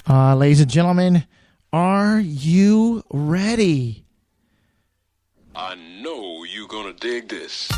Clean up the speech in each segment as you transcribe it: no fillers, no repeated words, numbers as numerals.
Ladies and gentlemen, are you ready? I know you're gonna dig this.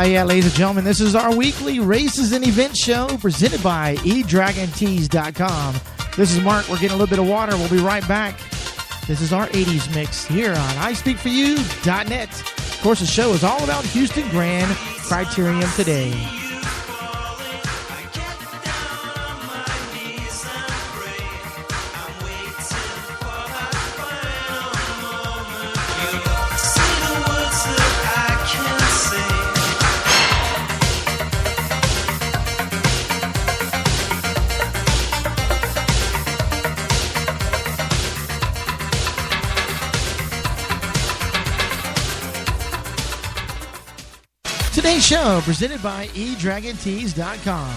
Yeah, ladies and gentlemen, this is our weekly races and events show presented by eDragonTees.com. This is Mark. We're getting a little bit of water. We'll be right back. This is our 80s mix here on iSpeakForYou.net. Of course, the show is all about Houston Grand Criterium today. Today's show presented by eDragonTees.com.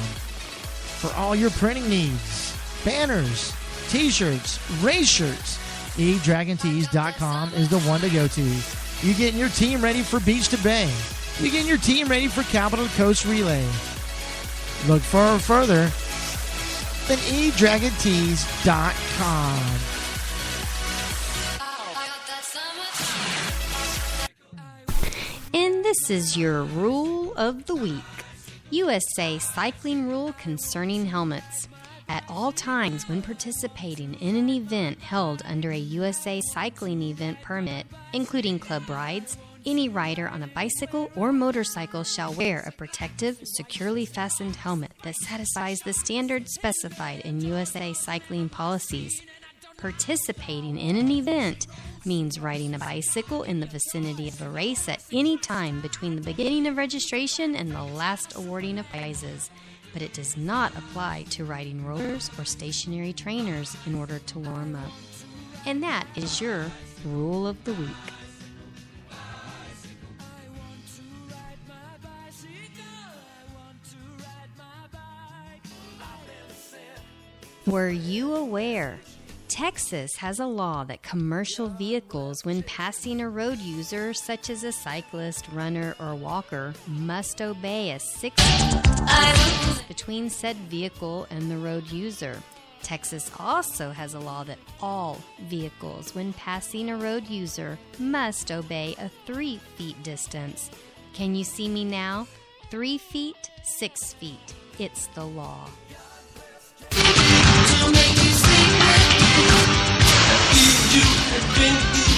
For all your printing needs, banners, t-shirts, race shirts, eDragonTees.com is the one to go to. You're getting your team ready for Beach to Bay. You're getting your team ready for Capital Coast Relay. Look for further than eDragonTees.com. And this is your Rule of the Week. USA Cycling Rule concerning helmets. At all times when participating in an event held under a USA Cycling event permit, including club rides, any rider on a bicycle or motorcycle shall wear a protective, securely fastened helmet that satisfies the standards specified in USA Cycling policies. Participating in an event means riding a bicycle in the vicinity of a race at any time between the beginning of registration and the last awarding of prizes, but it does not apply to riding rollers or stationary trainers in order to warm up. And that is your Rule of the Week. Were you aware? Texas has a law that commercial vehicles, when passing a road user such as a cyclist, runner, or walker, must obey a 6 feet distance between said vehicle and the road user. Texas also has a law that all vehicles, when passing a road user, must obey a 3 feet distance. Can you see me now? 3 feet, 6 feet. It's the law.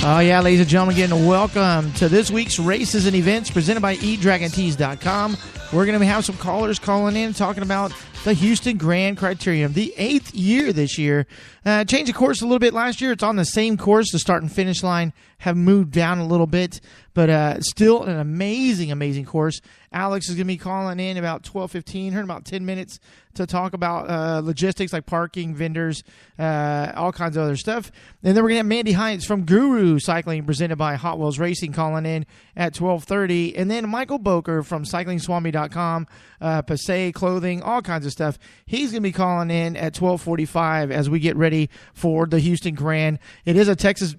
Oh, yeah, ladies and gentlemen, again, welcome to this week's Races and Events presented by eDragonTees.com. We're going to have some callers calling in talking about the Houston Grand Criterium, the 8th year this year. Changed the course a little bit last year. It's on the same course. The start and finish line have moved down a little bit, but still an amazing course. Alex is going to be calling in about 12:15, heard about 10 minutes to talk about logistics like parking, vendors, all kinds of other stuff. And then we're going to have Mandy Hines from Guru Cycling presented by Hot Wheels Racing calling in at 12:30. And then Michael Boker from CyclingSwami.com, Passay Clothing, all kinds of stuff. He's going to be calling in at 12:45 as we get ready for the Houston Grand. It is a Tex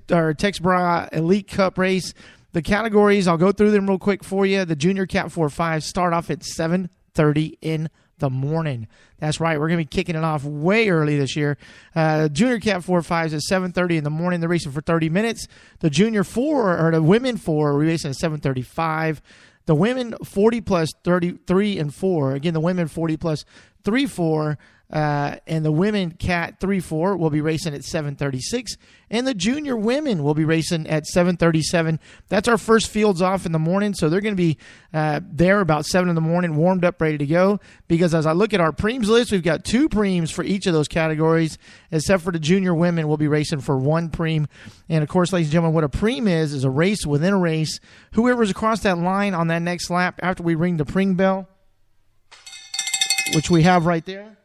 Bra Elite Cup race. The categories, I'll go through them real quick for you. The Junior Cat 4-5 start off at 7:30 in the morning. That's right. We're going to be kicking it off way early this year. Junior Cat 4-5s at 7:30 in the morning. They're racing for 30 minutes. The Junior 4, or the Women 4, we're racing at 7:35. The Women 40 plus 33 and 4. Again, the Women 40 plus 3-4. And the Women Cat 3-4 will be racing at 7:36, and the Junior Women will be racing at 7:37. That's our first fields off in the morning, so they're going to be there about 7 in the morning, warmed up, ready to go. Because as I look at our preems list, we've got 2 preems for each of those categories, except for the Junior Women will be racing for 1 preem. And of course, ladies and gentlemen, what a preem is a race within a race. Whoever's across that line on that next lap after we ring the preem bell, which we have right there.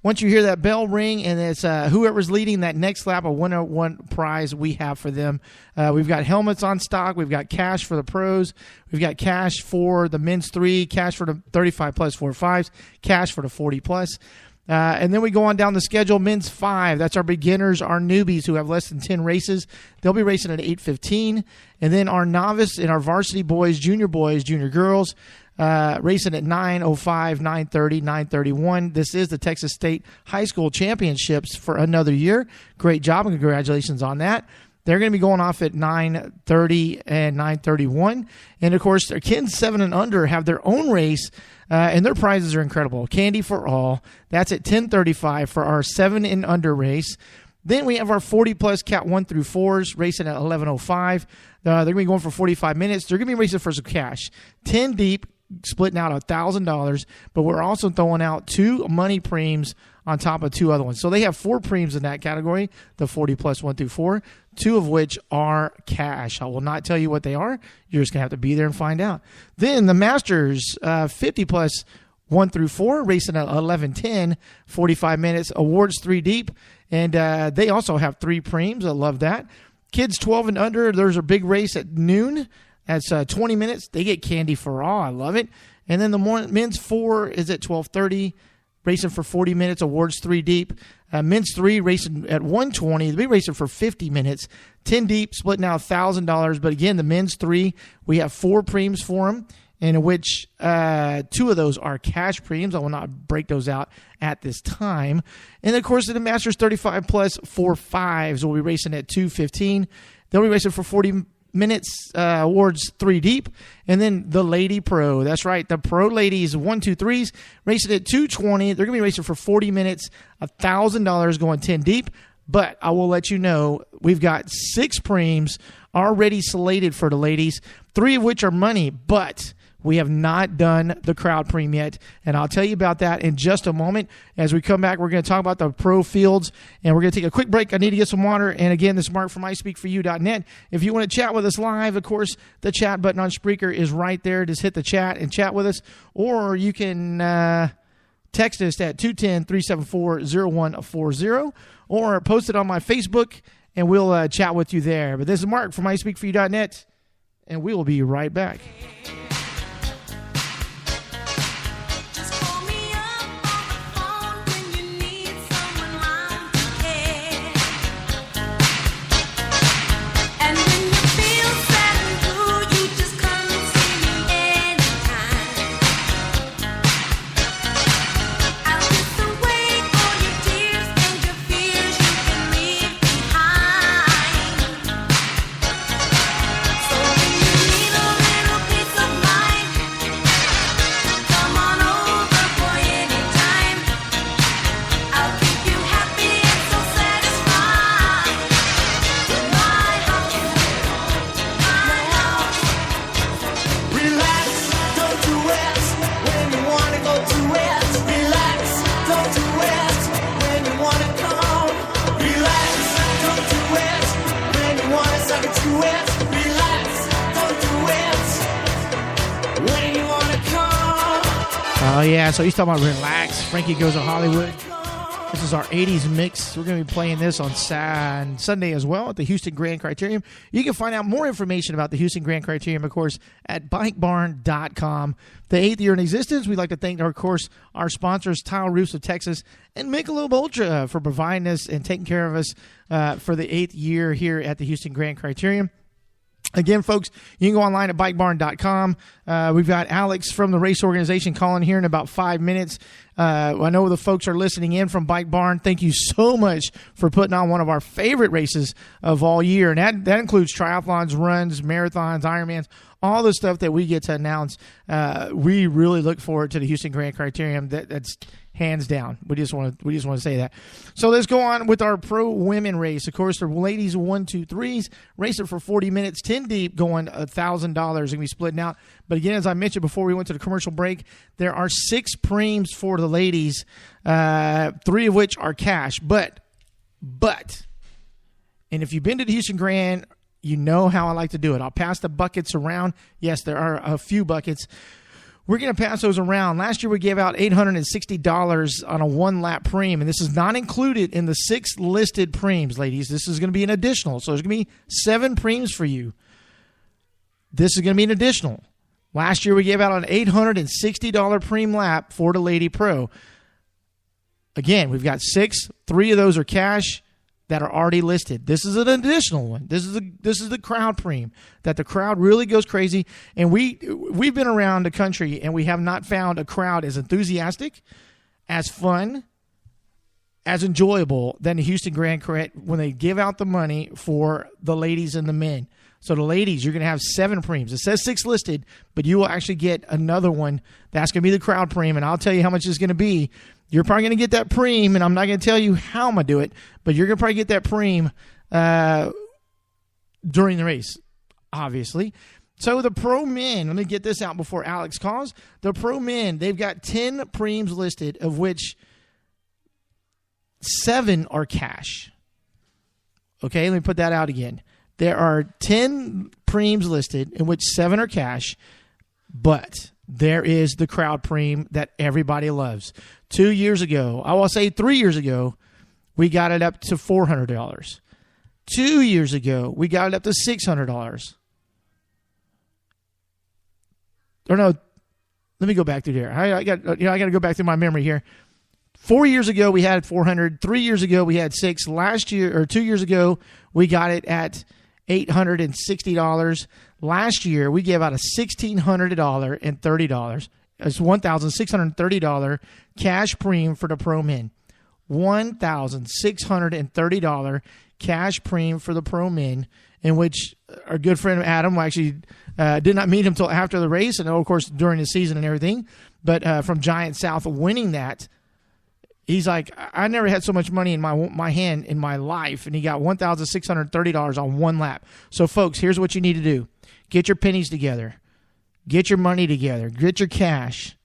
Once you hear that bell ring, and it's whoever's leading that next lap, a 101 prize we have for them. We've got helmets on stock. We've got cash for the pros. We've got cash for the men's 3, cash for the 35 plus 4-5s, cash for the 40 plus. And then we go on down the schedule. Men's 5, that's our beginners, our newbies who have less than 10 races. They'll be racing at 8:15. And then our novice and our varsity boys, junior girls, racing at 9:05, 9:30, 9:31. This is the Texas State High School Championships for another year. Great job and congratulations on that. They're going to be going off at 9:30 and 9:31. And, of course, their kids 7 and under have their own race, and their prizes are incredible. Candy for all. That's at 10:35 for our 7 and under race. Then we have our 40-plus Cat 1 through 4s racing at 11:05. They're going to be going for 45 minutes. They're going to be racing for some cash. 10 deep, splitting out $1,000, but we're also throwing out 2 money preems on top of 2 other ones. So they have 4 preems in that category, the 40 plus 1 through 4, 2 of which are cash. I will not tell you what they are. You're just going to have to be there and find out. Then the Masters 50 plus 1 through 4, racing at 11:10, 45 minutes, awards 3 deep, and they also have 3 preems. I love that. Kids 12 and under, there's a big race at noon. That's 20 minutes. They get candy for all. I love it. And then the men's 4 is at 12:30, racing for 40 minutes, awards 3 deep. Men's 3 racing at 1:20. They'll be racing for 50 minutes, 10 deep, splitting out $1,000. But again, the men's 3, we have 4 preems for them, in which 2 of those are cash preems. I will not break those out at this time. And, of course, the Masters 35 plus 4-5s will be racing at 2:15. They'll be racing for 40 minutes, awards 3 deep. And then the Lady Pro, that's right, the Pro Ladies 1, 2, 3s racing at 2:20. They're going to be racing for 40 minutes, $1,000 going 10 deep. But I will let you know, we've got 6 preems already slated for the ladies, 3 of which are money, but we have not done the crowd preem yet, and I'll tell you about that in just a moment. As we come back, we're going to talk about the pro fields, and we're going to take a quick break. I need to get some water, and again, this is Mark from iSpeakForYou.net. If you want to chat with us live, of course, the chat button on Spreaker is right there. Just hit the chat and chat with us, or you can text us at 210-374-0140, or post it on my Facebook, and we'll chat with you there. But this is Mark from iSpeakForYou.net, and we will be right back. Oh, yeah, so he's talking about Relax. Frankie Goes to Hollywood. This is our 80s mix. We're going to be playing this on Sunday as well at the Houston Grand Criterium. You can find out more information about the Houston Grand Criterium, of course, at bikebarn.com. The 8th year in existence, we'd like to thank, of course, our sponsors, Tile Roofs of Texas and Michelob Ultra, for providing us and taking care of us for the 8th year here at the Houston Grand Criterium. Again, folks, you can go online at bikebarn.com. We've got Alex from the race organization calling here in about 5 minutes. I know the folks are listening in from Bike Barn. Thank you so much for putting on one of our favorite races of all year. And that includes triathlons, runs, marathons, Ironmans, all the stuff that we get to announce. We really look forward to the Houston Grand Criterium. That's hands down. We just want to say that. So let's go on with our pro women race. Of course, the ladies 1, 2, 3s racing for 40 minutes, 10 deep, going $1,000. Going to be splitting out. But again, as I mentioned before we went to the commercial break, there are 6 preems for the ladies, 3 of which are cash. But, and if you've been to the Houston Grand, you know how I like to do it. I'll pass the buckets around. Yes, there are a few buckets. We're going to pass those around. Last year, we gave out $860 on a 1-lap preem, and this is not included in the 6 listed preems, ladies. This is going to be an additional. So there's going to be 7 preems for you. This is going to be an additional. Last year, we gave out an $860 preem lap for the Lady Pro. Again, we've got 6. 3 of those are cash that are already listed. This is an additional one. This is the crowd preem that the crowd really goes crazy. And we've been around the country and we have not found a crowd as enthusiastic, as fun, as enjoyable than the Houston Grand Crit when they give out the money for the ladies and the men. So the ladies, you're going to have 7 preems. It says 6 listed, but you will actually get another one. That's going to be the crowd preem, and I'll tell you how much it's going to be. You're probably going to get that preem, and I'm not going to tell you how I'm going to do it, but you're going to probably get that preem during the race, obviously. So the pro men, let me get this out before Alex calls. The pro men, they've got 10 preems listed, of which 7 are cash. Okay, let me put that out again. There are 10 preems listed, in which 7 are cash, but there is the crowd preem that everybody loves. 2 years ago, I will say 3 years ago, we got it up to $400. 2 years ago, we got it up to $600. Or no, let me go back through here. I got to go back through my memory here. 4 years ago, we had 400. 3 years ago, we had 6. Last year, or 2 years ago, we got it at $860. Last year, we gave out a $1,600 and $30. It's $1,630 cash preem for the pro men. $1,630 cash preem for the pro men, in which our good friend Adam actually did not meet him until after the race, and of course during the season and everything. But from Giant South winning that, he's like, I never had so much money in my hand in my life, and he got $1,630 on 1 lap. So, folks, here's what you need to do. Get your pennies together. Get your money together. Get your cash.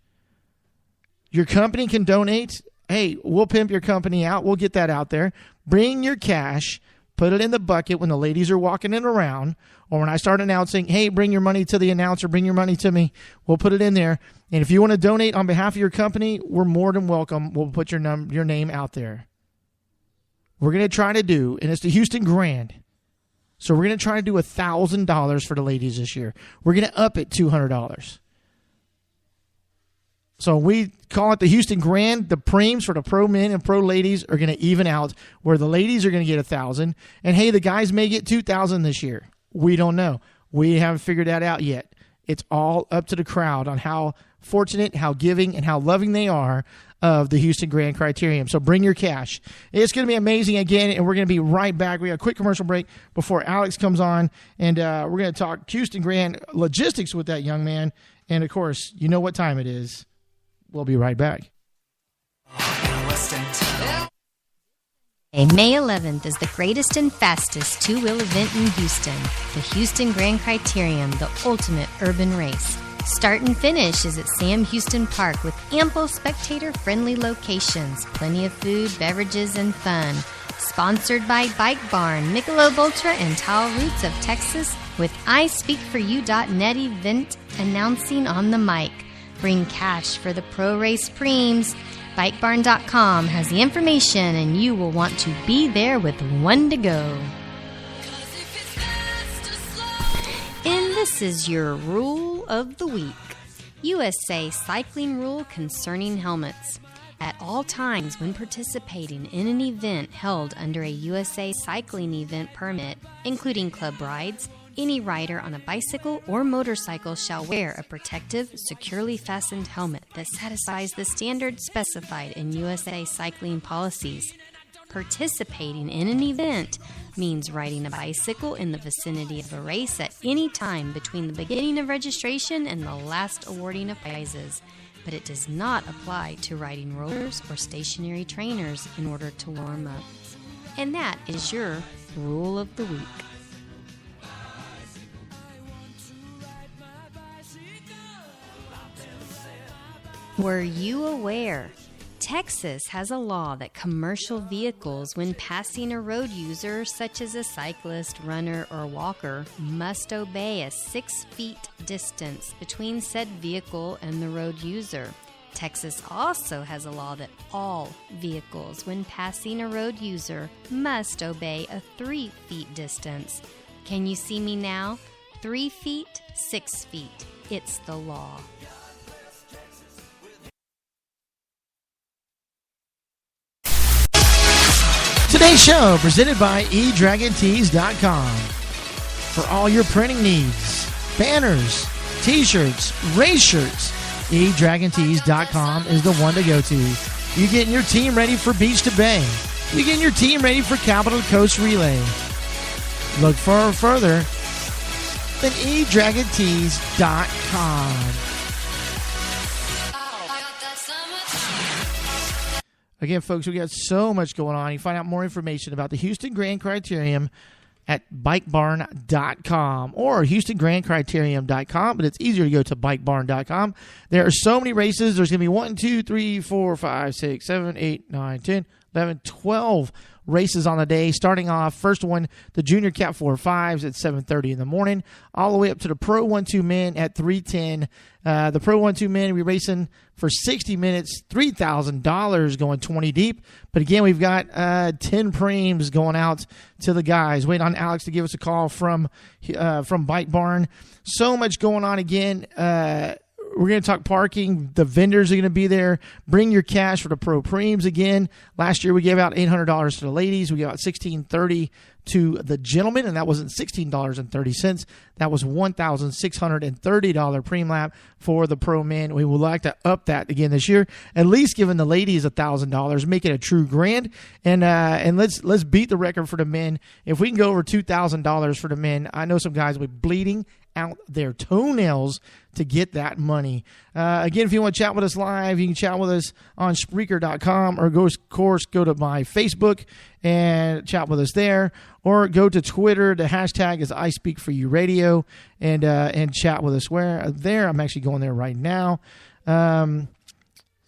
Your company can donate. Hey, we'll pimp your company out. We'll get that out there. Bring your cash. Put it in the bucket when the ladies are walking it around, or when I start announcing, hey, bring your money to the announcer, bring your money to me. We'll put it in there. And if you want to donate on behalf of your company, we're more than welcome. We'll put your name out there. We're going to try to do, and it's the Houston Grand, so we're going to try to do $1,000 for the ladies this year. We're going to up it $200. So we call it the Houston Grand. The preems for the pro men and pro ladies are going to even out, where the ladies are going to get $1,000. And hey, the guys may get $2,000 this year. We don't know. We haven't figured that out yet. It's all up to the crowd on how fortunate, how giving, and how loving they are of the Houston Grand Criterium. So bring your cash. It's going to be amazing again, and we're going to be right back. We got a quick commercial break before Alex comes on, and we're going to talk Houston Grand logistics with that young man. And, of course, you know what time it is. We'll be right back. May 11th is the greatest and fastest two-wheel event in Houston, the Houston Grand Criterium, the ultimate urban race. Start and finish is at Sam Houston Park with ample spectator-friendly locations, plenty of food, beverages, and fun. Sponsored by Bike Barn, Michelob Ultra, and Tile Roots of Texas, with iSpeakForYou.net event announcing on the mic. Bring cash for the pro race preems. BikeBarn.com has the information, and you will want to be there with one to go. And this is your rule of the week. USA cycling rule concerning helmets. At all times when participating in an event held under a USA cycling event permit, including club rides, Any rider on a bicycle or motorcycle shall wear a protective, securely fastened helmet that satisfies the standards specified in USA cycling policies. Participating in an event means riding a bicycle in the vicinity of a race at any time between the beginning of registration and the last awarding of prizes, but it does not apply to riding rollers or stationary trainers in order to warm up. And that is your Rule of the Week. Were you aware? Texas has a law that commercial vehicles, when passing a road user such as a cyclist, runner, or walker, must obey a 6 feet distance between said vehicle and the road user. Texas also has a law that all vehicles, when passing a road user, must obey a 3 feet distance. Can you see me now? 3 feet, 6 feet. It's the law. Today's show presented by eDragonTees.com. For all your printing needs, banners, t-shirts, race shirts, eDragonTees.com is the one to go to. You're getting your team ready for Beach to Bay. You're getting your team ready for Capital Coast Relay. Look for further than eDragonTees.com. Again, folks, we got so much going on. You can find out more information about the Houston Grand Criterium at bikebarn.com or houstongrandcriterium.com, but it's easier to go to bikebarn.com. There are so many races. There's going to be 1, 2, 3, 4, 5, 6, 7, 8, 9, 10, 11, 12 races on the day. Starting off, first one, the Junior Cat 4-5s at 7:30 in the morning, all the way up to the Pro 1-2 men at 3:10. The Pro 1-2 men, we're racing for 60 minutes, $3,000 going 20 deep. But again, we've got 10 preems going out to the guys. Wait on Alex to give us a call from Bike Barn. So much going on again. We're going to talk parking. The vendors are going to be there. Bring your cash for the Pro Preems again. Last year we gave out $800 to the ladies. We gave out $1,630 to the gentlemen, and that wasn't $16.30. That was $1,630 preem lap for the Pro men. We would like to up that again this year, at least giving the ladies $1,000, make it a true grand, and let's beat the record for the men. If we can go over $2,000 for the men, I know some guys will be bleeding out their toenails to get that money. Again, if you want to chat with us live, you can chat with us on Spreaker.com, or go to my Facebook and chat with us there, or go to Twitter. The hashtag is I Speak For You Radio, and chat with us there. I'm actually going there right now.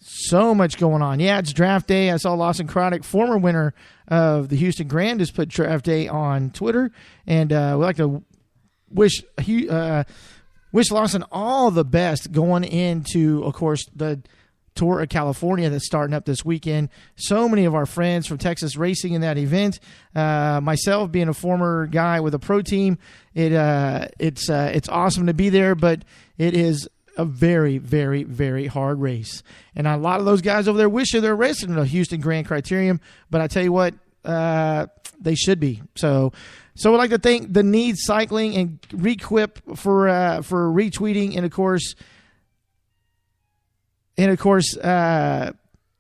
So much going on. Yeah, it's draft day. I saw Lawson Craddock, former winner of the Houston Grand, just put draft day on Twitter, and we like to wish Lawson all the best going into, of course, the Tour of California that's starting up this weekend. So many of our friends from Texas racing in that event. Myself being a former guy with a pro team, it's awesome to be there, but it is a very, very, very hard race. And a lot of those guys over there wish they're racing in the Houston Grand Criterium, but I tell you what, they should be. So we'd like to thank the Need Cycling and Requip for retweeting, and of course,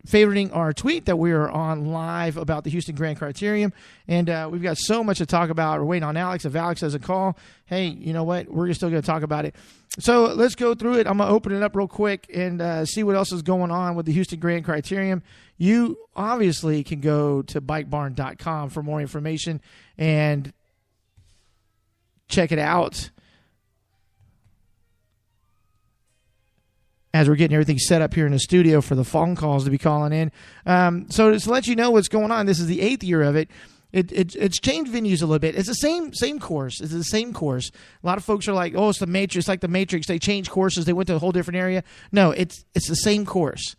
favoriting our tweet that we are on live about the Houston Grand Criterium. And we've got so much to talk about. We're waiting on Alex. If Alex doesn't call, hey, you know what? We're still going to talk about it. So let's go through it. I'm going to open it up real quick and see what else is going on with the Houston Grand Criterium. You obviously can go to bikebarn.com for more information and check it out as we're getting everything set up here in the studio for the phone calls to be calling in. So to let you know what's going on, this is the 8th year of it. It's changed venues a little bit. It's the same course. It's the same course. A lot of folks are like, oh, it's the Matrix. It's like the Matrix. They changed courses. They went to a whole different area. No, it's the same course.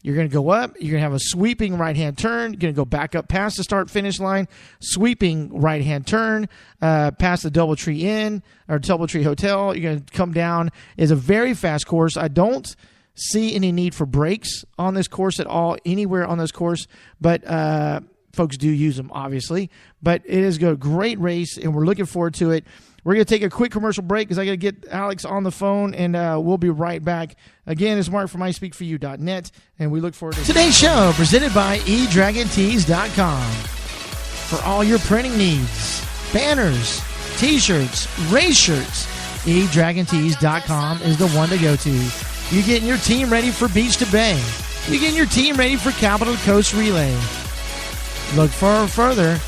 You're going to go up. You're going to have a sweeping right-hand turn. You're going to go back up past the start-finish line, sweeping right-hand turn, past the Doubletree Inn or Doubletree Hotel. You're going to come down. It's a very fast course. I don't see any need for brakes on this course at all, anywhere on this course, but folks do use them, obviously. But it is a great race, and we're looking forward to it. We're going to take a quick commercial break because I got to get Alex on the phone, and we'll be right back. Again, it's Mark from ispeakforyou.net, and we look forward to today's show presented by eDragonTees.com. For all your printing needs, banners, T-shirts, race shirts, eDragonTees.com is the one to go to. You're getting your team ready for Beach to Bay. You're getting your team ready for Capital Coast Relay. Look for further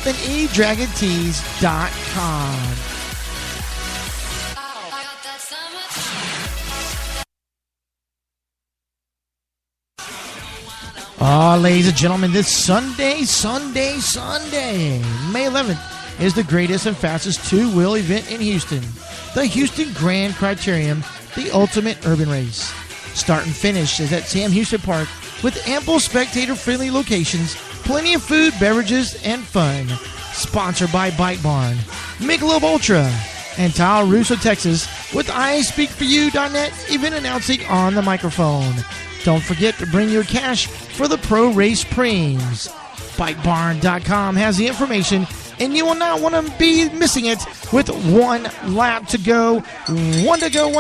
than eDragonTees.com. Ladies and gentlemen, this Sunday, May 11th is the greatest and fastest two-wheel event in Houston. The Houston Grand Criterium, the ultimate urban race. Start and finish is at Sam Houston Park with ample spectator-friendly locations, plenty of food, beverages, and fun. Sponsored by Bike Barn, Michelob Ultra, and Tile Russo, Texas, with ispeakforyou.net event announcing on the microphone. Don't forget to bring your cash for the Pro Race Preems. BikeBarn.com has the information, and you will not want to be missing it with one lap to go. One to go.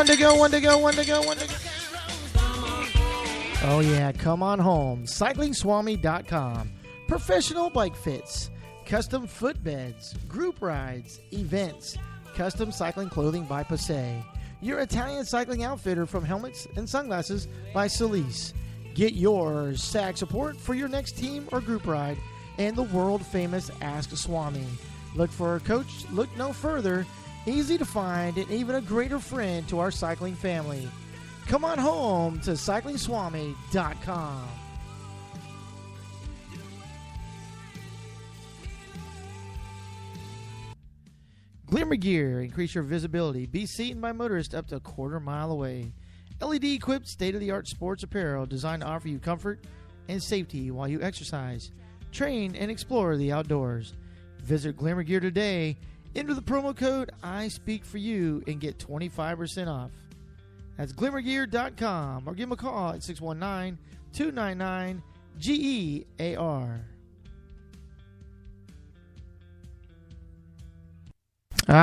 Oh, yeah, come on home. CyclingSwami.com. Professional bike fits, custom footbeds, group rides, events, custom cycling clothing by Passe. Your Italian cycling outfitter from helmets and sunglasses by Solis. Get your SAG support for your next team or group ride and the world-famous Ask Swami. Look for a coach, look no further. Easy to find and even a greater friend to our cycling family. Come on home to CyclingSwami.com. Glimmer Gear, increase your visibility. Be seen by motorists up to a quarter mile away. LED-equipped, state-of-the-art sports apparel designed to offer you comfort and safety while you exercise, train, and explore the outdoors. Visit Glimmer Gear today. Enter the promo code ISpeakForYou and get 25% off. That's glimmergear.com or give them a call at 619-299-GEAR.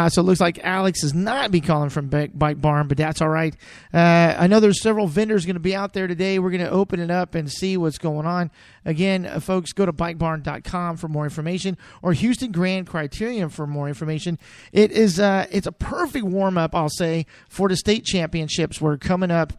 So it looks like Alex is not be calling from Bike Barn, but that's all right. I know there's several vendors going to be out there today. We're going to open it up and see what's going on. Again, folks, go to bikebarn.com for more information, or Houston Grand Criterium for more information. It's a perfect warm-up, I'll say, for the state championships. We're coming up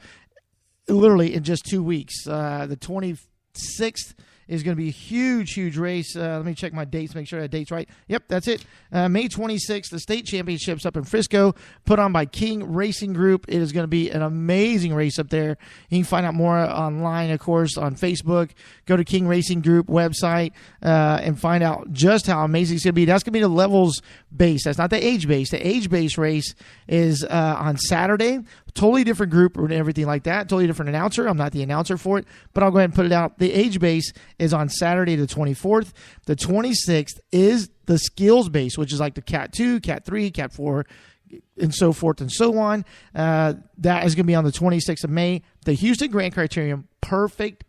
literally in just 2 weeks. The 26th is going to be a huge race. Let me check my dates, make sure that date's right. Yep, that's it. May 26th, the state championships up in Frisco, put on by King Racing Group. It is going to be an amazing race up there. You can find out more online, of course, on Facebook. Go to King Racing Group website and find out just how amazing it's going to be. That's going to be the levels base. That's not the age base. The age base race is on Saturday. Totally different group and everything like that. Totally different announcer. I'm not the announcer for it, but I'll go ahead and put it out. The age base is on Saturday the 24th. The 26th is the skills base, which is like the Cat 2, Cat 3, Cat 4, and so forth and so on. That is going to be on the 26th of May. The Houston Grand Criterium, perfect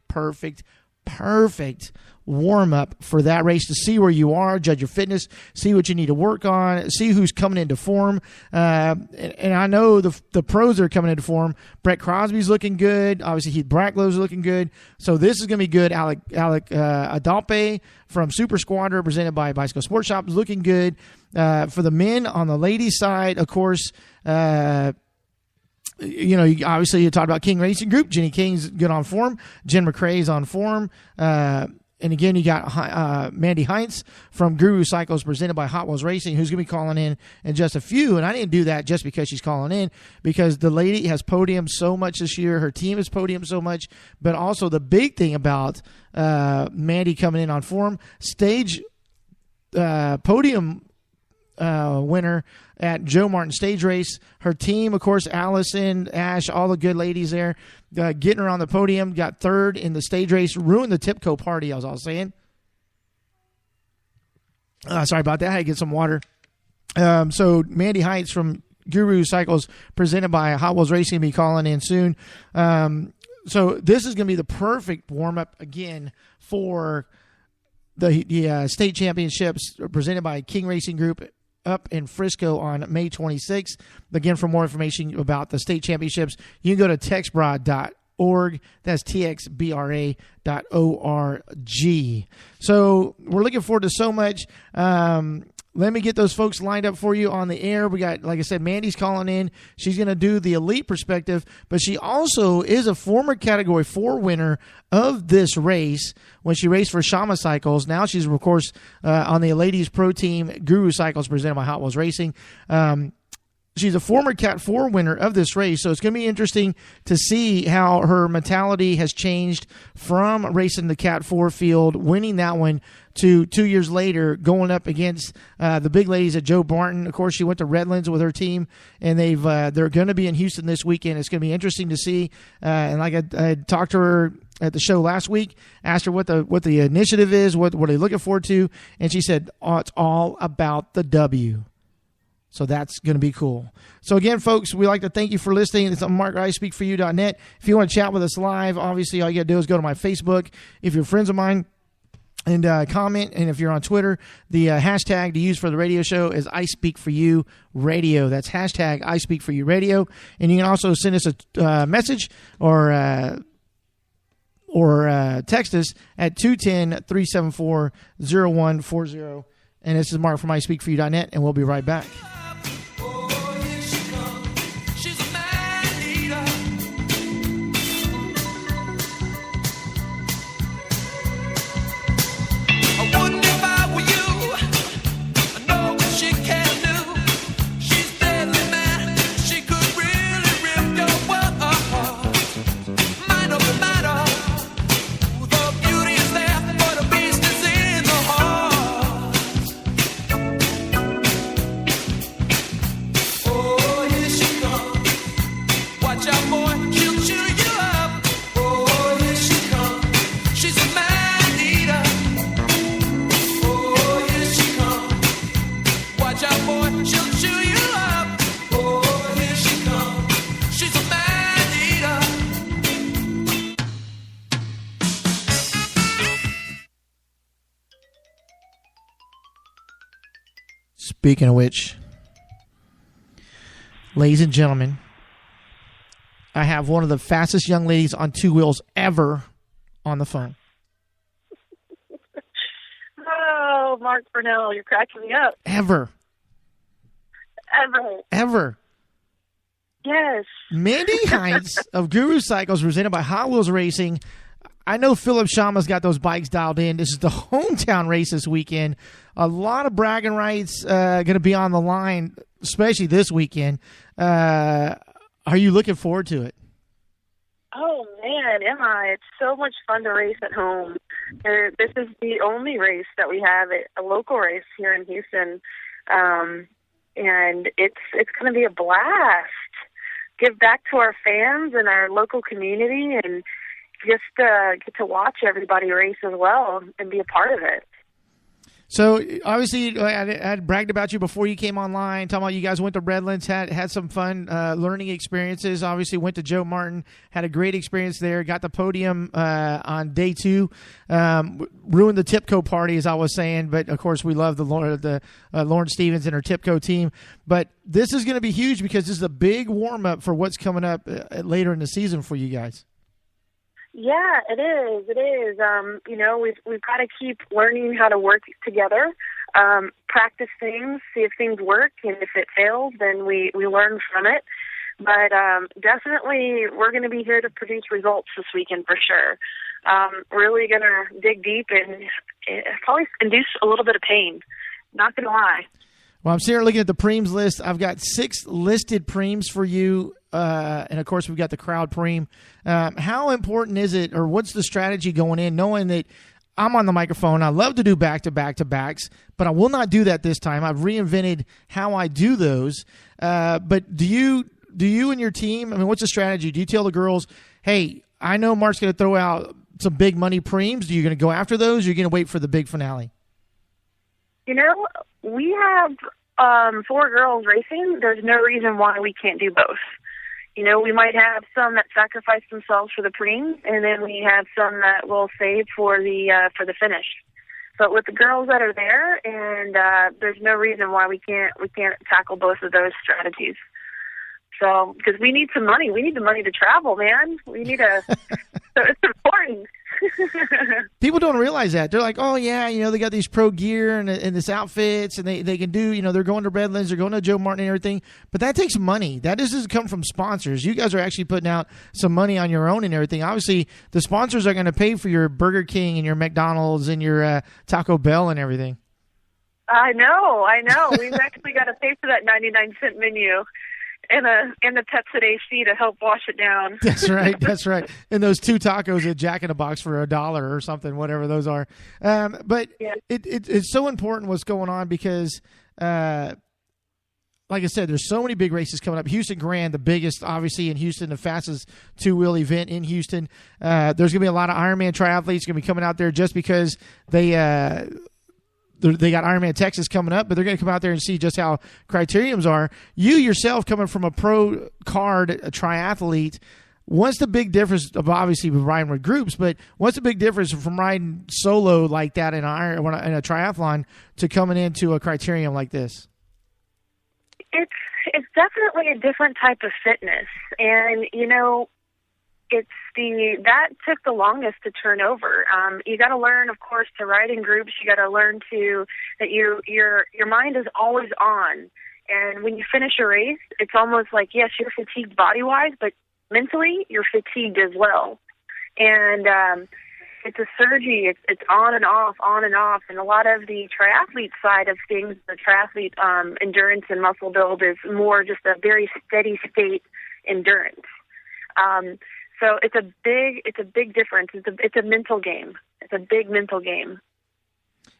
warm-up for that race to see where you are, judge your fitness, see what you need to work on, see who's coming into form. And I know the pros are coming into form. Brett Crosby's looking good. Obviously, Heath Bracklow's looking good. So this is going to be good. Alec Adalpe from Super Squadron, presented by Bicycle Sports Shop, is looking good. For the men, on the ladies' side, of course, obviously you talked about King Racing Group. Jenny King's good on form. Jen McRae's on form. And again, you got Mandy Heinz from Guru Cycles, presented by Hot Wheels Racing, who's going to be calling in just a few. And I didn't do that just because she's calling in, because the lady has podiumed so much this year. Her team has podiumed so much. But also the big thing about Mandy coming in on form, stage podium winner at Joe Martin Stage Race. Her team, of course, Allison, Ash, all the good ladies there, getting her on the podium, got third in the stage race, ruined the Tipco party, as I was saying. Sorry about that. I had to get some water. So Mandy Heights from Guru Cycles, presented by Hot Wheels Racing, will be calling in soon. So this is going to be the perfect warm-up, again, for the state championships, presented by King Racing Group up in Frisco on May 26th. Again, for more information about the state championships, you can go to texbra.org. That's txbra.org. So we're looking forward to so much. Let me get those folks lined up for you on the air. We got, like I said, Mandy's calling in. She's going to do the elite perspective, but she also is a former Category 4 winner of this race when she raced for Shama Cycles. Now she's, of course, on the ladies pro team, Guru Cycles, presented by Hot Wheels Racing. She's a former Cat 4 winner of this race, so it's going to be interesting to see how her mentality has changed from racing the Cat 4 field, winning that one, to 2 years later going up against the big ladies at Joe Barton. Of course, she went to Redlands with her team, and they're going to be in Houston this weekend. It's going to be interesting to see. And like I talked to her at the show last week, asked her what the initiative is, what are they looking forward to, and she said, it's all about the W. So that's going to be cool. So again, folks, we'd like to thank you for listening. It's on markiSpeakForYou.net. If you want to chat with us live, obviously all you got to do is go to my Facebook. If you're friends of mine, and comment. And if you're on Twitter, the hashtag to use for the radio show is iSpeakForYouRadio. That's hashtag iSpeakForYouRadio. And you can also send us a message or text us at 210-374-0140. And this is Mark from iSpeakForYou.net, and we'll be right back. Speaking of which, ladies and gentlemen, I have one of the fastest young ladies on two wheels ever on the phone. Oh, Mark Burnell, you're cracking me up. Ever. Yes. Mandy Hines of Guru Cycles, presented by Hot Wheels Racing. I know Philip Shama's got those bikes dialed in. This is the hometown race this weekend. A lot of bragging rights going to be on the line, especially this weekend. Are you looking forward to it? Oh, man, am I. It's so much fun to race at home. This is the only race that we have, a local race here in Houston. And it's going to be a blast. Give back to our fans and our local community, and just get to watch everybody race as well and be a part of it. So, obviously, I had bragged about you before you came online, talking about you guys went to Redlands, had some fun learning experiences. Obviously, went to Joe Martin, had a great experience there, got the podium on day 2, ruined the Tipco party, as I was saying, but, of course, we love the Lauren Stevens and her Tipco team. But this is going to be huge because this is a big warm-up for what's coming up later in the season for you guys. Yeah, it is. We've got to keep learning how to work together, practice things, see if things work, and if it fails, then we learn from it. But definitely, we're going to be here to produce results this weekend for sure. Really going to dig deep and probably induce a little bit of pain. Not going to lie. Well, I'm sitting here looking at the preems list. I've got 6 listed preems for you. And, of course, we've got the crowd preem. How important is it, or what's the strategy going in, knowing that I'm on the microphone? I love to do back-to-back-to-backs, but I will not do that this time. I've reinvented how I do those. But do you and your team, I mean, what's the strategy? Do you tell the girls, hey, I know Mark's going to throw out some big money preems. Are you going to go after those, or are you going to wait for the big finale? We have 4 girls racing. There's no reason why we can't do both. We might have some that sacrifice themselves for the preem, and then we have some that will save for the finish. but with the girls that are there, and there's no reason why we can't tackle both of those strategies. So, because we need some money. We need the money to travel, man. We need so it's important. People don't realize that. They're like, oh, yeah, they got these pro gear and this outfits, and they can do, they're going to Redlands, they're going to Joe Martin and everything. But that takes money. That doesn't come from sponsors. You guys are actually putting out some money on your own and everything. Obviously, the sponsors are going to pay for your Burger King and your McDonald's and your Taco Bell and everything. I know. We've actually got to pay for that 99-cent menu. And the Pepsi AC to help wash it down. That's right. And those 2 tacos at Jack in the Box for $1 or something, whatever those are. But yeah. It's so important what's going on because, like I said, there's so many big races coming up. Houston Grand, the biggest, obviously, in Houston, the fastest 2-wheel event in Houston. There's going to be a lot of Ironman triathletes going to be coming out there just because they got Ironman Texas coming up, but they're going to come out there and see just how criteriums are. You yourself, coming from a pro card, a triathlete, what's the big difference of obviously with riding with groups, but what's the big difference from riding solo like that in a triathlon to coming into a criterium like this? It's definitely a different type of fitness, and that took the longest to turn over. You got to learn, of course, to ride in groups. You got to learn that your mind is always on. And when you finish a race, it's almost like, yes, you're fatigued body-wise, but mentally you're fatigued as well. And it's a surgery. It's on and off, on and off. And a lot of the triathlete side of things, the triathlete endurance and muscle build is more just a very steady state endurance. So it's a big difference. It's a mental game. It's a big mental game.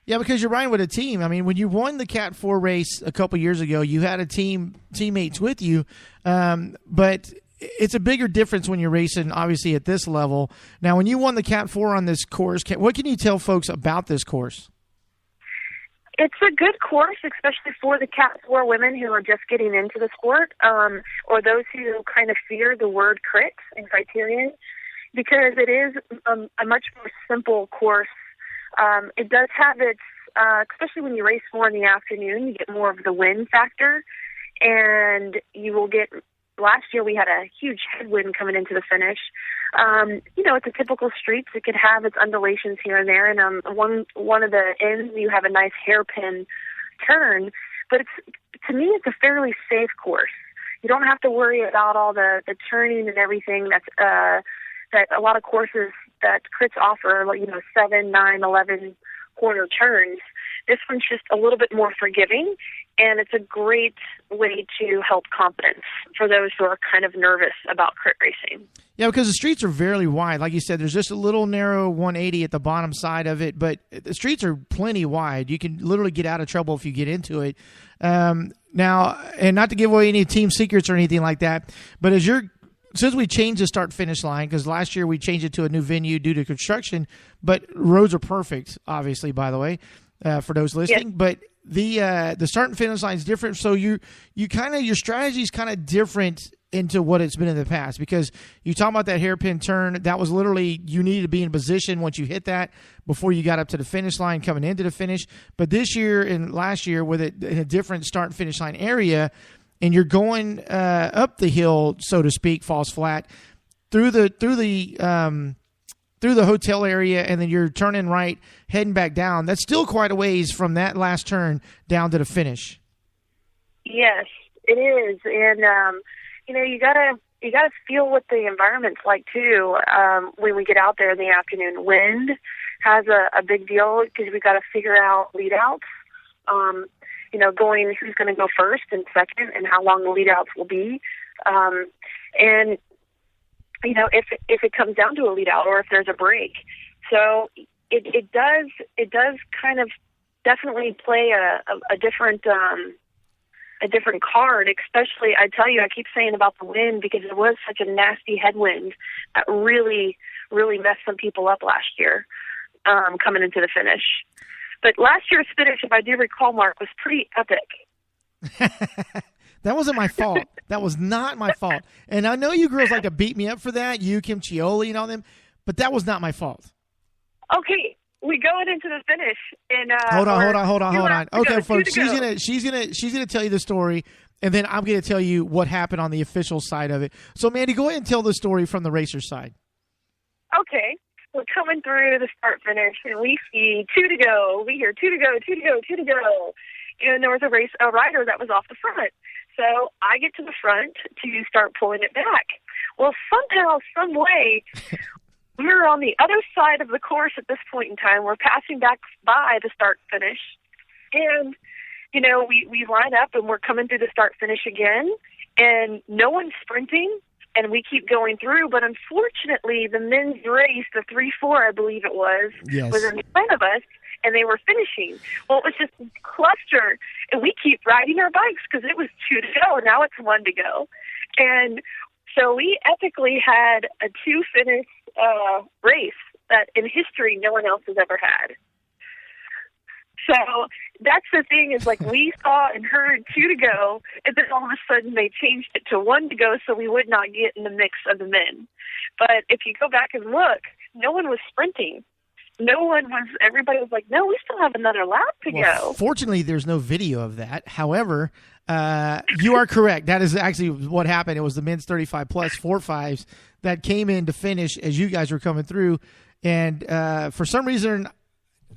Yeah, because you're riding with a team. I mean, when you won the Cat 4 race a couple years ago, you had a teammates with you, but it's a bigger difference when you're racing, obviously, at this level. Now, when you won the Cat 4 on this course, what can you tell folks about this course? It's a good course, especially for the Cat 4 women who are just getting into the sport, or those who kind of fear the word crit and criterion, because it is a much more simple course. It does have its, especially when you race more in the afternoon, you get more of the wind factor, and you will get. Last year we had a huge headwind coming into the finish. It's a typical street. It could have its undulations here and there, and one of the ends you have a nice hairpin turn. But to me, it's a fairly safe course. You don't have to worry about all the turning and everything that a lot of courses that crits offer, 7, 9, 11 corner turns. This one's just a little bit more forgiving, and it's a great way to help confidence for those who are kind of nervous about crit racing. Yeah, because the streets are very wide. Like you said, there's just a little narrow 180 at the bottom side of it, but the streets are plenty wide. You can literally get out of trouble if you get into it. Now, and not to give away any team secrets or anything like that, but since we changed the start-finish line, because last year we changed it to a new venue due to construction, but roads are perfect, obviously, by the way, for those listening. Yes. But the start and finish line is different, so your strategy is kind of different into what it's been in the past, because you talk about that hairpin turn. That was literally, you needed to be in position once you hit that before you got up to the finish line coming into the finish. But this year and last year, with it in a different start and finish line area, and you're going up the hill, so to speak, falls flat through the hotel area, and then you're turning right, heading back down. That's still quite a ways from that last turn down to the finish. Yes, it is, and you gotta feel what the environment's like too. When we get out there in the afternoon, wind has a big deal, because we got to figure out lead outs. Going who's going to go first and second, and how long the lead outs will be, and if it comes down to a lead out or if there's a break. So it does kind of definitely play a different card, especially, I tell you, I keep saying about the wind, because it was such a nasty headwind that really, really messed some people up last year coming into the finish. But last year's finish, if I do recall, Mark, was pretty epic. That wasn't my fault. That was not my fault. And I know you girls like to beat me up for that, you, Kim Chioli, and all them, but that was not my fault. Okay, we go into the finish. And hold on. Okay, folks, she's gonna tell you the story, and then I'm gonna tell you what happened on the official side of it. So, Mandy, go ahead and tell the story from the racer side. Okay. We're coming through the start finish, and we see 2 to go. We hear 2 to go, 2 to go, 2 to go. And there was a rider that was off the front. So I get to the front to start pulling it back. Well, somehow, some way, we're on the other side of the course at this point in time. We're passing back by the start finish. And, you know, we line up and we're coming through the start finish again, and no one's sprinting. And we keep going through, but unfortunately, the men's race, the 3-4, I believe it was in front of us, and they were finishing. Well, it was just a cluster, and we keep riding our bikes because it was 2 to go. Now it's 1 to go. And so we ethically had a 2-finish race that in history no one else has ever had. So that's the thing is, like, we saw and heard 2 to go, and then all of a sudden they changed it to 1 to go so we would not get in the mix of the men. But if you go back and look, no one was sprinting. Everybody was like, no, we still have another lap to go. Fortunately, there's no video of that. However, you are correct. That is actually what happened. It was the men's 35 plus 4.5s that came in to finish as you guys were coming through. And for some reason,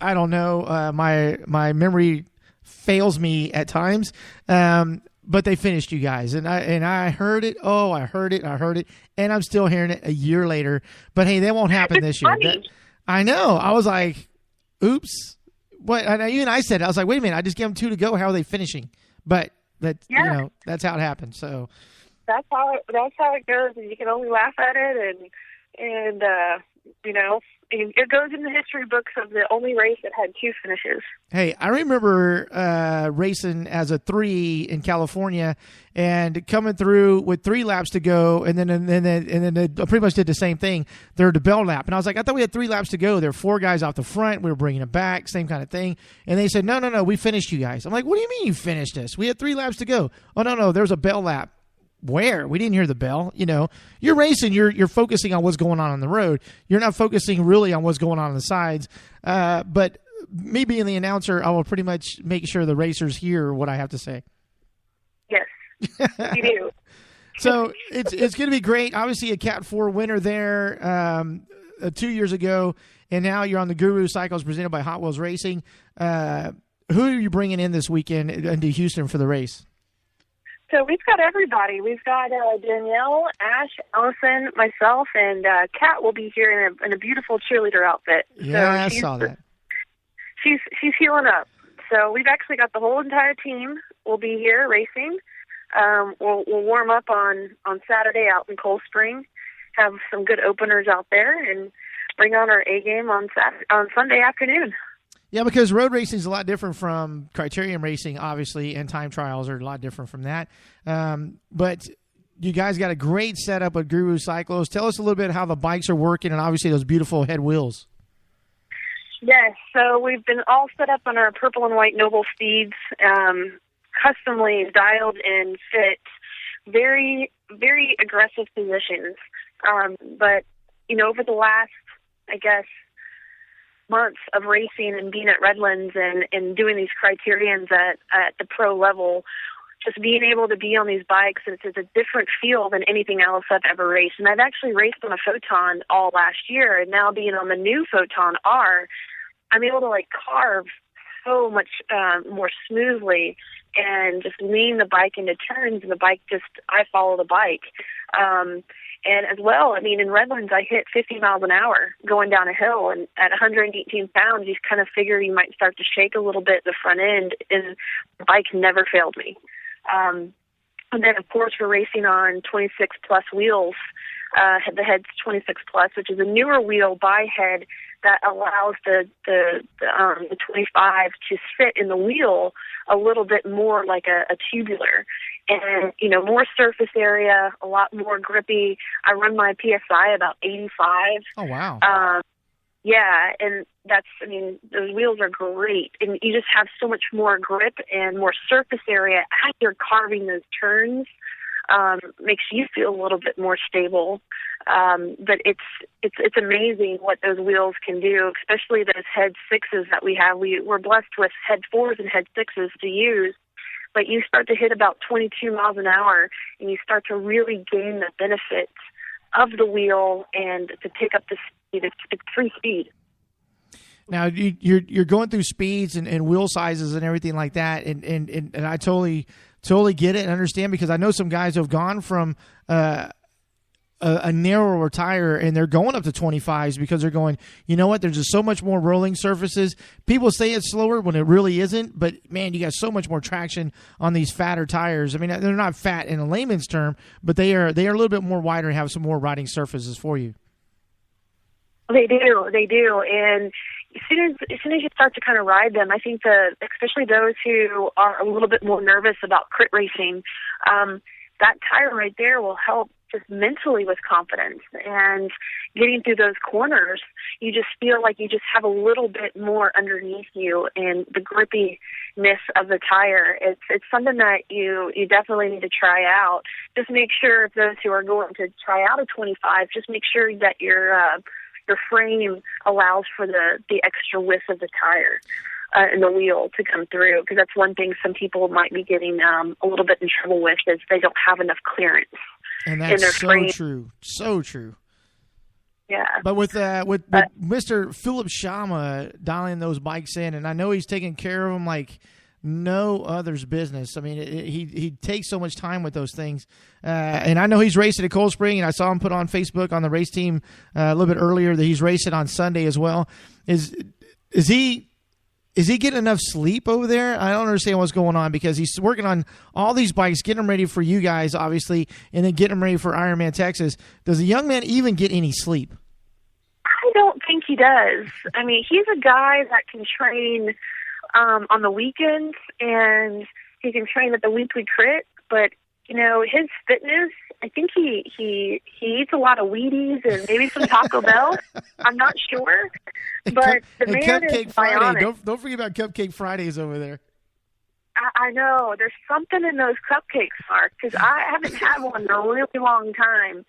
I don't know, my memory fails me at times, but they finished you guys, and I heard it. Oh, I heard it, and I'm still hearing it a year later. But hey, that won't happen this year. I know. I was like, "Oops!" What? Even I said it. I was like, "Wait a minute! I just gave them 2 to go. How are they finishing?" But you know, that's how it happened. So that's how it goes, and you can only laugh at it, and you know. It goes in the history books of the only race that had 2 finishes. Hey, I remember racing as a 3 in California and coming through with 3 laps to go, and then they pretty much did the same thing. They're the bell lap, and I was like, I thought we had 3 laps to go. There were 4 guys off the front. We were bringing them back, same kind of thing. And they said, no, we finished you guys. I'm like, what do you mean you finished us? We had 3 laps to go. Oh no, there was a bell lap. Where? We didn't hear the bell. You know, you're racing, you're focusing on what's going on the road. You're not focusing really on what's going on the sides. But me being the announcer, I will pretty much make sure the racers hear what I have to say. Yes, you do. So it's going to be great. Obviously, a Cat 4 winner there 2 years ago, and now you're on the Guru Cycles presented by Hot Wheels Racing. Who are you bringing in this weekend into Houston for the race? So we've got everybody. We've got Danielle, Ash, Allison, myself, and Kat will be here in a beautiful cheerleader outfit. Yeah, so I saw that. She's healing up. So we've actually got the whole entire team will be here racing. We'll warm up on Saturday out in Cold Spring, have some good openers out there, and bring on our A game on Sunday afternoon. Yeah, because road racing is a lot different from criterium racing, obviously, and time trials are a lot different from that. But you guys got a great setup at Guru Cyclos. Tell us a little bit how the bikes are working and obviously those beautiful head wheels. Yes, so we've been all set up on our purple and white Noble Steeds, customly dialed and fit, very, very aggressive positions. But, you know, over the last, I guess, months of racing and being at Redlands and doing these criteriums at the pro level, just being able to be on these bikes, it's a different feel than anything else I've ever raced. And I've actually raced on a Photon all last year, and now being on the new Photon R, I'm able to like carve so much more smoothly and just lean the bike into turns, and the bike I follow the bike. And as well, I mean, in Redlands, I hit 50 miles an hour going down a hill, and at 118 pounds, you kind of figure you might start to shake a little bit at the front end, and the bike never failed me. And then, of course, we're racing on 26-plus wheels. The head's 26-plus, which is a newer wheel by head that allows the 25 to fit in the wheel a little bit more like a tubular. And, you know, more surface area, a lot more grippy. I run my PSI about 85. Oh, wow. Yeah, and those wheels are great. And you just have so much more grip and more surface area as you're carving those turns. makes you feel a little bit more stable. But it's amazing what those wheels can do, especially those head 6s that we have. We're blessed with head 4s and head 6s to use. But you start to hit about 22 miles an hour, and you start to really gain the benefits of the wheel and to pick up the speed. It's free speed. Now you're going through speeds and wheel sizes and everything like that, and I totally get it and understand, because I know some guys who have gone from a narrower tire and they're going up to 25s because they're going, you know what, there's just so much more rolling surfaces. People say it's slower when it really isn't, but man, you got so much more traction on these fatter tires. I mean, they're not fat in a layman's term, but they are a little bit more wider and have some more riding surfaces for you. They do, and as soon as you start to kind of ride them, I think especially those who are a little bit more nervous about crit racing, that tire right there will help just mentally with confidence, and getting through those corners, you just feel like you just have a little bit more underneath you, and the grippiness of the tire. It's something that you definitely need to try out. Just make sure, if those who are going to try out a 25, just make sure that your frame allows for the extra width of the tire and the wheel to come through, because that's one thing some people might be getting a little bit in trouble with, is they don't have enough clearance. And that's in their frame. So true. Yeah. But with Mr. Philip Shama dialing those bikes in, and I know he's taking care of them like no other's business. I mean, he takes so much time with those things. And I know he's racing at Cold Spring, and I saw him put on Facebook on the race team a little bit earlier that he's racing on Sunday as well. Is he getting enough sleep over there? I don't understand what's going on, because he's working on all these bikes, getting them ready for you guys, obviously, and then getting them ready for Ironman Texas. Does the young man even get any sleep? I don't think he does. I mean, he's a guy that can train on the weekends, and he can train at the weekly crit, but you know, his fitness, I think he eats a lot of Wheaties and maybe some Taco Bell. I'm not sure, but the man Cupcake is Friday. bionic. Don't forget about Cupcake Fridays over there. I know there's something in those cupcakes, Mark, because I haven't had one in a really long time.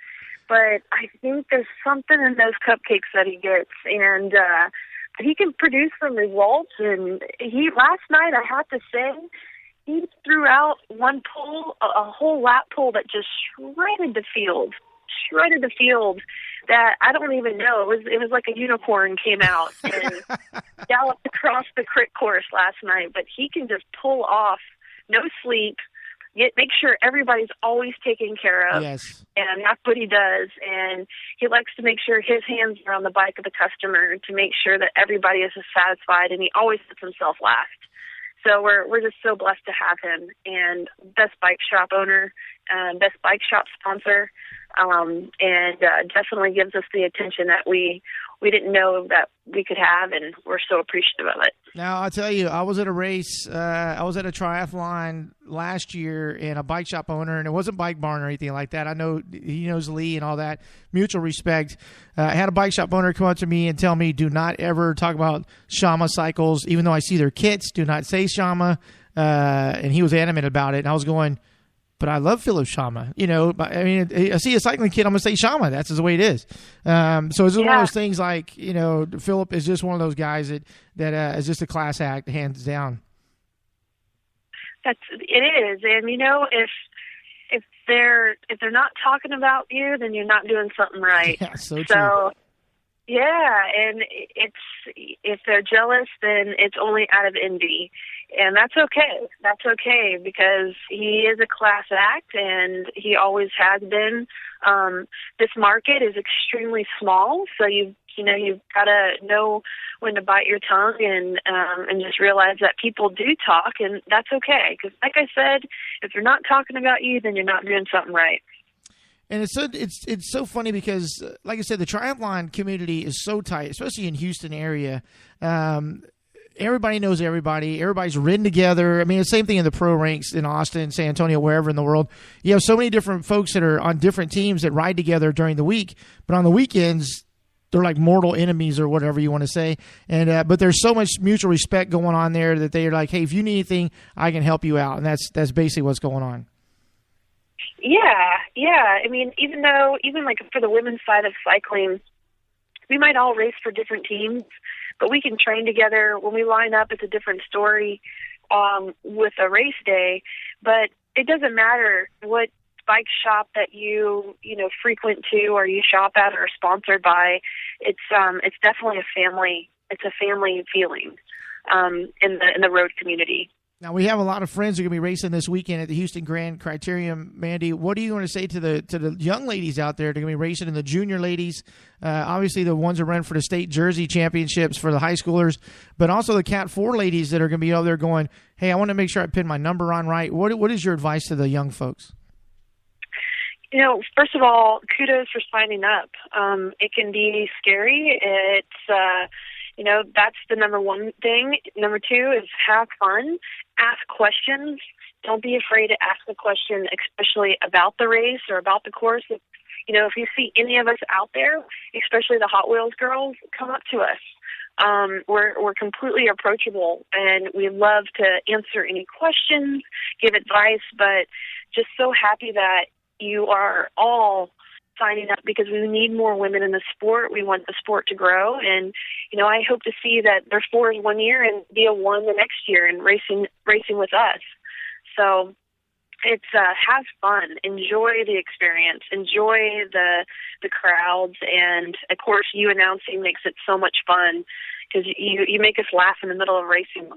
But I think there's something in those cupcakes that he gets, and he can produce some results. And last night, I have to say, he threw out one pull, a whole lap pull that just shredded the field, that I don't even know. It was like a unicorn came out and galloped across the crit course last night. But he can just pull off, no sleep, make sure everybody's always taken care of. Yes. And that's what he does. And he likes to make sure his hands are on the bike of the customer to make sure that everybody is satisfied, and he always puts himself last. So we're just so blessed to have him, and best bike shop owner, best bike shop sponsor, and definitely gives us the attention that we didn't know that we could have, and we're so appreciative of it. Now, I'll tell you, I was at a race, I was at a triathlon last year, and a bike shop owner, and it wasn't Bike Barn or anything like that. I know he knows Lee and all that, mutual respect. I had a bike shop owner come up to me and tell me, do not ever talk about Shama cycles, even though I see their kits, do not say Shama, and he was adamant about it, and I was going, but I love Philip Shama. You know, I mean, I see a cycling kit, I'm going to say Shama. That's just the way it is. So it's just one of those things like, you know, Philip is just one of those guys that is just a class act, hands down. It is. And, you know, if they're not talking about you, then you're not doing something right. Yeah, so true. Yeah, and if they're jealous, then it's only out of envy. And that's okay. That's okay, because he is a class act, and he always has been. This market is extremely small, so you've got to know when to bite your tongue and just realize that people do talk, and that's okay. Because, like I said, if they're not talking about you, then you're not doing something right. And it's so funny because, like I said, the triathlon community is so tight, especially in Houston area. Everybody knows everybody. Everybody's ridden together. I mean, the same thing in the pro ranks in Austin, San Antonio, wherever in the world. You have so many different folks that are on different teams that ride together during the week, but on the weekends, they're like mortal enemies or whatever you want to say. And but there's so much mutual respect going on there that they're like, hey, if you need anything, I can help you out. And that's basically what's going on. Yeah. I mean, even like for the women's side of cycling, we might all race for different teams, but we can train together. When we line up, it's a different story with a race day. But it doesn't matter what bike shop that you frequent to or you shop at or are sponsored by. It's definitely a family. It's a family feeling in the road community. Now, we have a lot of friends who are going to be racing this weekend at the Houston Grand Criterium. Mandy, what do you want to say to the young ladies out there that are going to be racing, and the junior ladies, obviously the ones that run for the state jersey championships for the high schoolers, but also the Cat 4 ladies that are going to be out there going, hey, I want to make sure I pin my number on right. What is your advice to the young folks? First of all, kudos for signing up. It can be scary. It's that's the number one thing. Number two is have fun. Ask questions. Don't be afraid to ask a question, especially about the race or about the course. If you see any of us out there, especially the Hot Wheels girls, come up to us. We're completely approachable, and we love to answer any questions, give advice, but just so happy that you are all signing up because we need more women in the sport. We want the sport to grow, and I hope to see that there's 4 1 year and be a 1 the next year and racing with us. So it's have fun, enjoy the experience, enjoy the crowds, and of course you announcing makes it so much fun because you make us laugh in the middle of racing.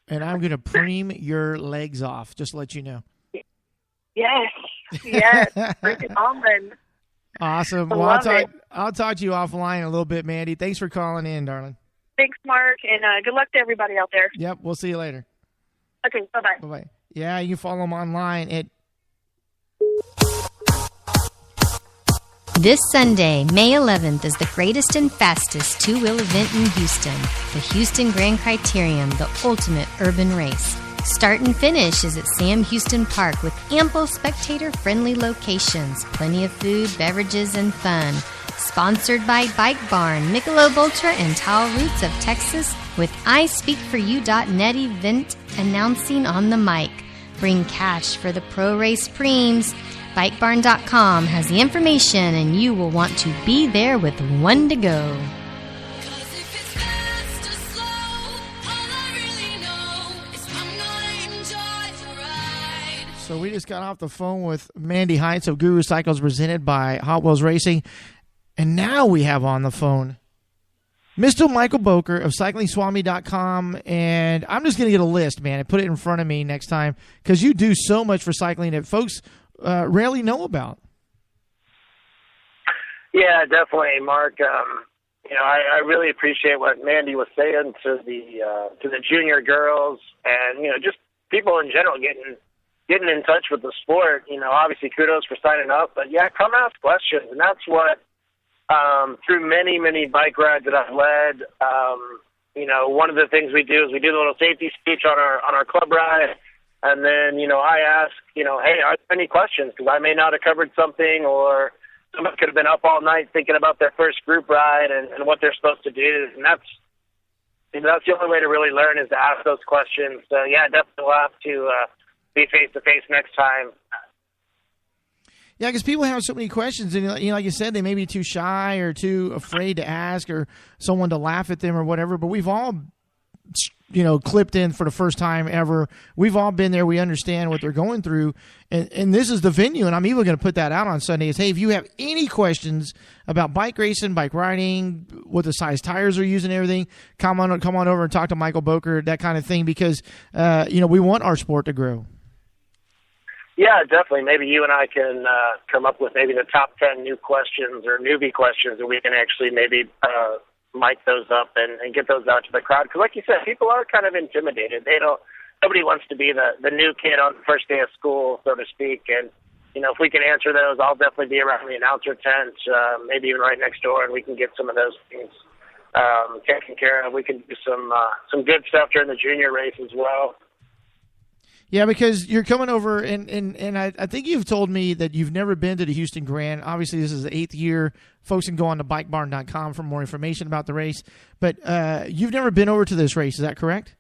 And I'm going to preem your legs off, just to let you know. Yes. Bring it on then. Awesome. Well, I'll talk to you offline a little bit, Mandy. Thanks for calling in, darling. Thanks, Mark, and good luck to everybody out there. Yep, we'll see you later. Okay, bye-bye. Bye-bye. Yeah, you can follow them online at... This Sunday, May 11th, is the greatest and fastest two-wheel event in Houston, the Houston Grand Criterium, the ultimate urban race. Start and finish is at Sam Houston Park with ample spectator-friendly locations, plenty of food, beverages, and fun. Sponsored by Bike Barn, Michelob Ultra, and Tile Roots of Texas, with iSpeakForYou.net event announcing on the mic. Bring cash for the Pro Race Preems. BikeBarn.com has the information, and you will want to be there with one to go. So we just got off the phone with Mandy Heights of Guru Cycles, presented by Hot Wheels Racing. And now we have on the phone Mr. Michael Boker of CyclingSwami.com. And I'm just going to get a list, man, and put it in front of me next time, because you do so much for cycling that folks rarely know about. Yeah, definitely, Mark. I really appreciate what Mandy was saying to the junior girls, and just people in general getting in touch with the sport. Obviously kudos for signing up, but yeah, come ask questions. And that's what, through many, many bike rides that I've led, one of the things we do is we do the little safety speech on our club ride. And then, I ask, hey, are there any questions? Because I may not have covered something, or someone could have been up all night thinking about their first group ride and what they're supposed to do. And that's the only way to really learn, is to ask those questions. So yeah, definitely we'll have to be face-to-face next time. Yeah, because people have so many questions, and like you said, they may be too shy or too afraid to ask, or someone to laugh at them or whatever. But we've all, clipped in for the first time ever. We've all been there. We understand what they're going through, and this is the venue. And I'm even going to put that out on Sunday. Is, hey, if you have any questions about bike racing, bike riding, what the size tires are using, and everything, come on over and talk to Michael Boker, that kind of thing, because we want our sport to grow. Yeah, definitely. Maybe you and I can come up with maybe the top 10 new questions or newbie questions, and we can actually maybe mic those up and get those out to the crowd. Because like you said, people are kind of intimidated. Nobody wants to be the new kid on the first day of school, so to speak. And, if we can answer those, I'll definitely be around the announcer tent, maybe even right next door, and we can get some of those things taken care of. We can do some good stuff during the junior race as well. Yeah, because you're coming over, and I think you've told me that you've never been to the Houston Grand. Obviously, this is the 8th year. Folks can go on to BikeBarn.com for more information about the race. But you've never been over to this race. Is that correct?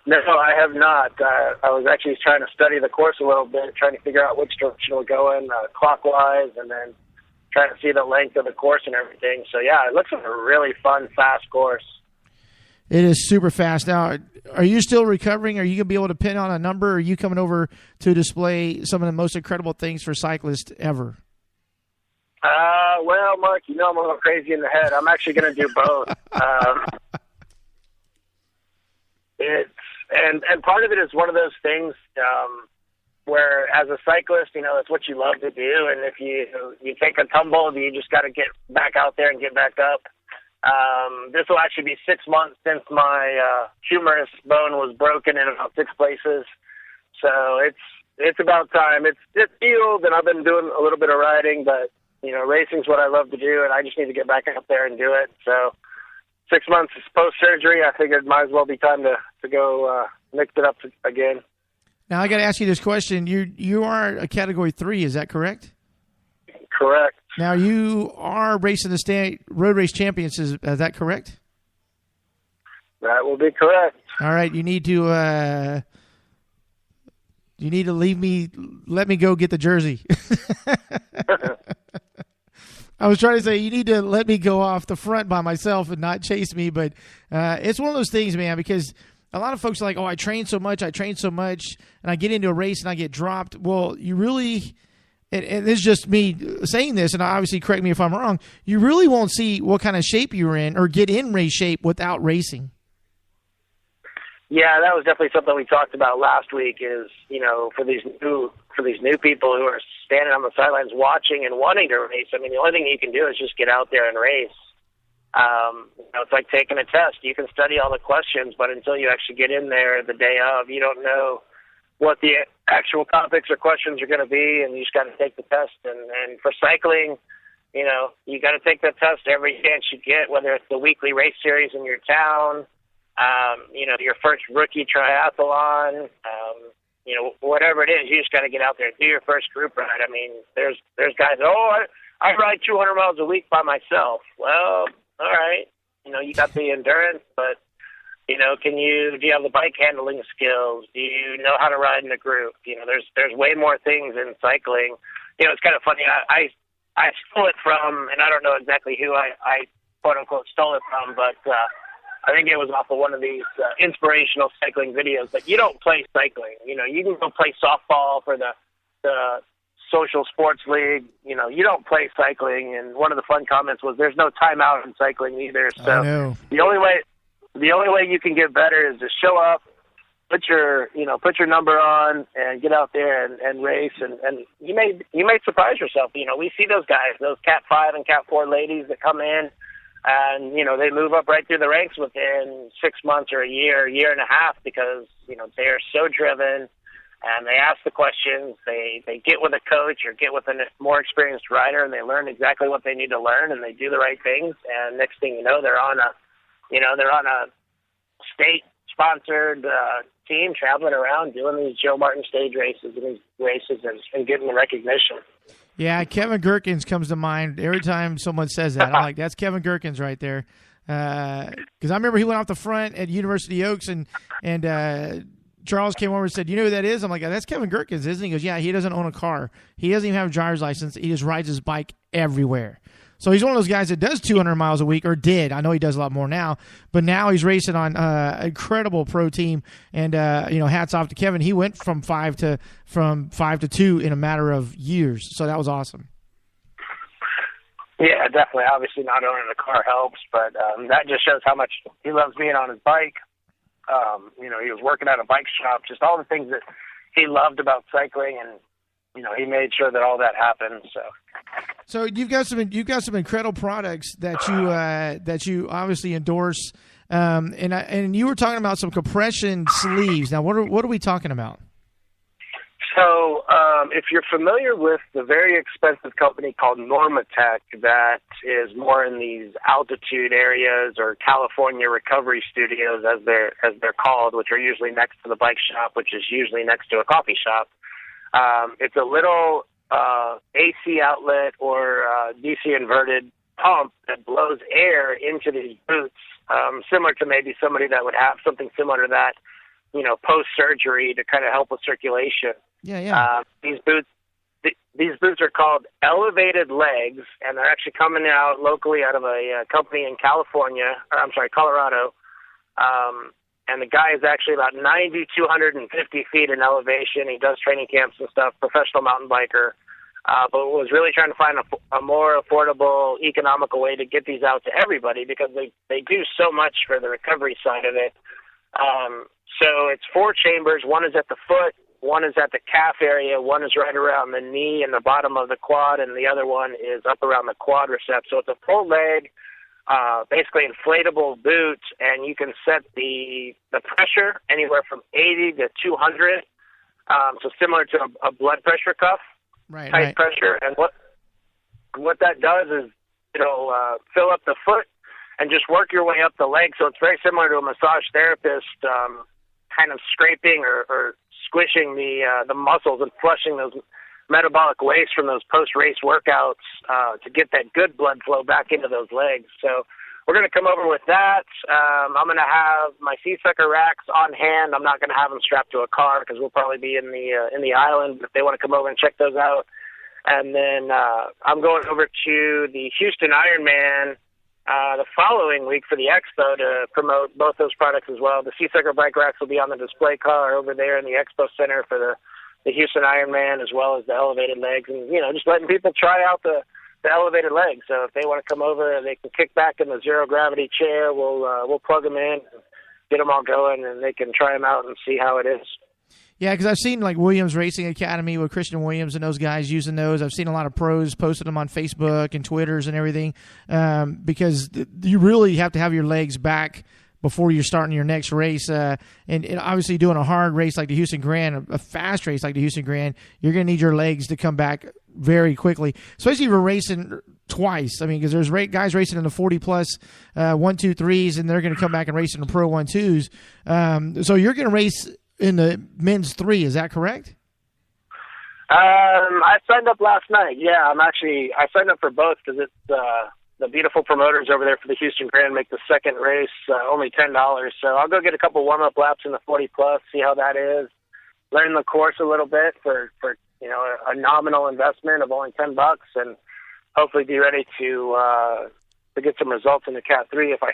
No, I have not. I was actually trying to study the course a little bit, trying to figure out which direction we're going clockwise, and then trying to see the length of the course and everything. So, yeah, it looks like a really fun, fast course. It is super fast. Now, are you still recovering? Are you going to be able to pin on a number? Or are you coming over to display some of the most incredible things for cyclists ever? Well, Mark, you know I'm a little crazy in the head. I'm actually going to do both. And part of it is one of those things where, as a cyclist, you know, it's what you love to do. And if you take a tumble, you just got to get back out there and get back up. This will actually be 6 months since my humerus bone was broken in about 6 places. So it's about time. It's healed, and I've been doing a little bit of riding, but, you know, racing's what I love to do, and I just need to get back out there and do it. So 6 months post-surgery, I figured it might as well be time to go mix it up again. Now, I got to ask you this question. You are a Category 3, is that correct? Correct. Now, you are racing the state road race champions, is that correct? That will be correct. All right, you need to let me go get the jersey. I was trying to say you need to let me go off the front by myself and not chase me, but it's one of those things, man, because a lot of folks are like, oh, I train so much, and I get into a race and I get dropped. Well, you really, and this is just me saying this, and obviously correct me if I'm wrong, you really won't see what kind of shape you're in or get in race shape without racing. Yeah, that was definitely something we talked about last week is, you know, for these new people who are standing on the sidelines watching and wanting to race, I mean, the only thing you can do is just get out there and race. You know, it's like taking a test. You can study all the questions, but until you actually get in there the day of, you don't know what the actual topics or questions are going to be, and you just got to take the test. And for cycling, you know, you got to take the test every chance you get, whether it's the weekly race series in your town, you know, your first rookie triathlon, you know, whatever it is, you just got to get out there, do your first group ride. I mean, there's guys, I ride 200 miles a week by myself. Well, all right, you know, you got the endurance, but, you know, do you have the bike handling skills? Do you know how to ride in a group? You know, there's way more things in cycling. You know, it's kind of funny. I stole it from, and I don't know exactly who I quote unquote stole it from, but I think it was off of one of these inspirational cycling videos. But you don't play cycling. You know, you can go play softball for the social sports league. You know, you don't play cycling. And one of the fun comments was, "There's no timeout in cycling either." So the only way you can get better is to show up, put your number on, and get out there and race. And you may surprise yourself. You know, we see those guys, those Cat 5 and Cat 4 ladies that come in. And, you know, they move up right through the ranks within 6 months or a year and a half because, you know, they are so driven and they ask the questions. They get with a coach or get with a more experienced rider and they learn exactly what they need to learn and they do the right things. And next thing you know, they're on a state-sponsored team traveling around doing these Joe Martin stage races and getting the recognition. Yeah, Kevin Gherkins comes to mind every time someone says that. I'm like, that's Kevin Gherkins right there. Because I remember he went off the front at University Oaks, and Charles came over and said, "You know who that is?" I'm like, "That's Kevin Gherkins, isn't he?" He goes, "Yeah, he doesn't own a car. He doesn't even have a driver's license. He just rides his bike everywhere." So he's one of those guys that does 200 miles a week, or did. I know he does a lot more now, but now he's racing on an incredible pro team. And you know, hats off to Kevin. He went from 5 to 2 in a matter of years. So that was awesome. Yeah, definitely. Obviously, not owning a car helps, but that just shows how much he loves being on his bike. You know, he was working at a bike shop. Just all the things that he loved about cycling, and you know, he made sure that all that happened. So you've got some incredible products that you obviously endorse, and you were talking about some compression sleeves. Now, what are we talking about? So if you're familiar with the very expensive company called Normatec that is more in these altitude areas or California recovery studios as they're called, which are usually next to the bike shop, which is usually next to a coffee shop. It's a little AC outlet or DC inverted pump that blows air into these boots, similar to maybe somebody that would have something similar to that post-surgery to kind of help with circulation. Yeah. These boots are called Elevated Legs, and they're actually coming out locally out of a company in Colorado. And the guy is actually about 9,250 feet in elevation. He does training camps and stuff, professional mountain biker, but was really trying to find a more affordable, economical way to get these out to everybody because they do so much for the recovery side of it. So it's 4 chambers. One is at the foot, one is at the calf area, one is right around the knee and the bottom of the quad, and the other one is up around the quadricep. So it's a full leg, basically inflatable boot, and you can set the pressure anywhere from 80 to 200, so similar to a blood pressure cuff type pressure. And what that does is it'll fill up the foot and just work your way up the leg. So it's very similar to a massage therapist kind of scraping or squishing the muscles and flushing those metabolic waste from those post-race workouts to get that good blood flow back into those legs. So we're going to come over with that. I'm going to have my C-sucker racks on hand. I'm not going to have them strapped to a car because we'll probably be in the island if they want to come over and check those out. And then I'm going over to the Houston Ironman the following week for the expo to promote both those products as well. The C-sucker bike racks will be on the display car over there in the expo center for the Houston Ironman, as well as the elevated legs, and just letting people try out the elevated legs. So if they want to come over, they can kick back in the zero gravity chair. We'll plug them in, and get them all going, and they can try them out and see how it is. Yeah, because I've seen like Williams Racing Academy with Christian Williams and those guys using those. I've seen a lot of pros posting them on Facebook and Twitters and everything because you really have to have your legs back before you're starting your next race. And obviously doing a hard race like the Houston Grand, a fast race like the Houston Grand, you're going to need your legs to come back very quickly, especially if you're racing twice. I mean, because there's guys racing in the 40-plus 1, 2, 3s, and they're going to come back and race in the Pro 1, 2s. So you're going to race in the men's 3, is that correct? I signed up last night. Yeah, I signed up for both because it's the beautiful promoters over there for the Houston Grand make the second race only $10. So I'll go get a couple warm-up laps in the 40-plus, see how that is, learn the course a little bit for a nominal investment of only $10, and hopefully be ready to get some results in the Cat 3 if I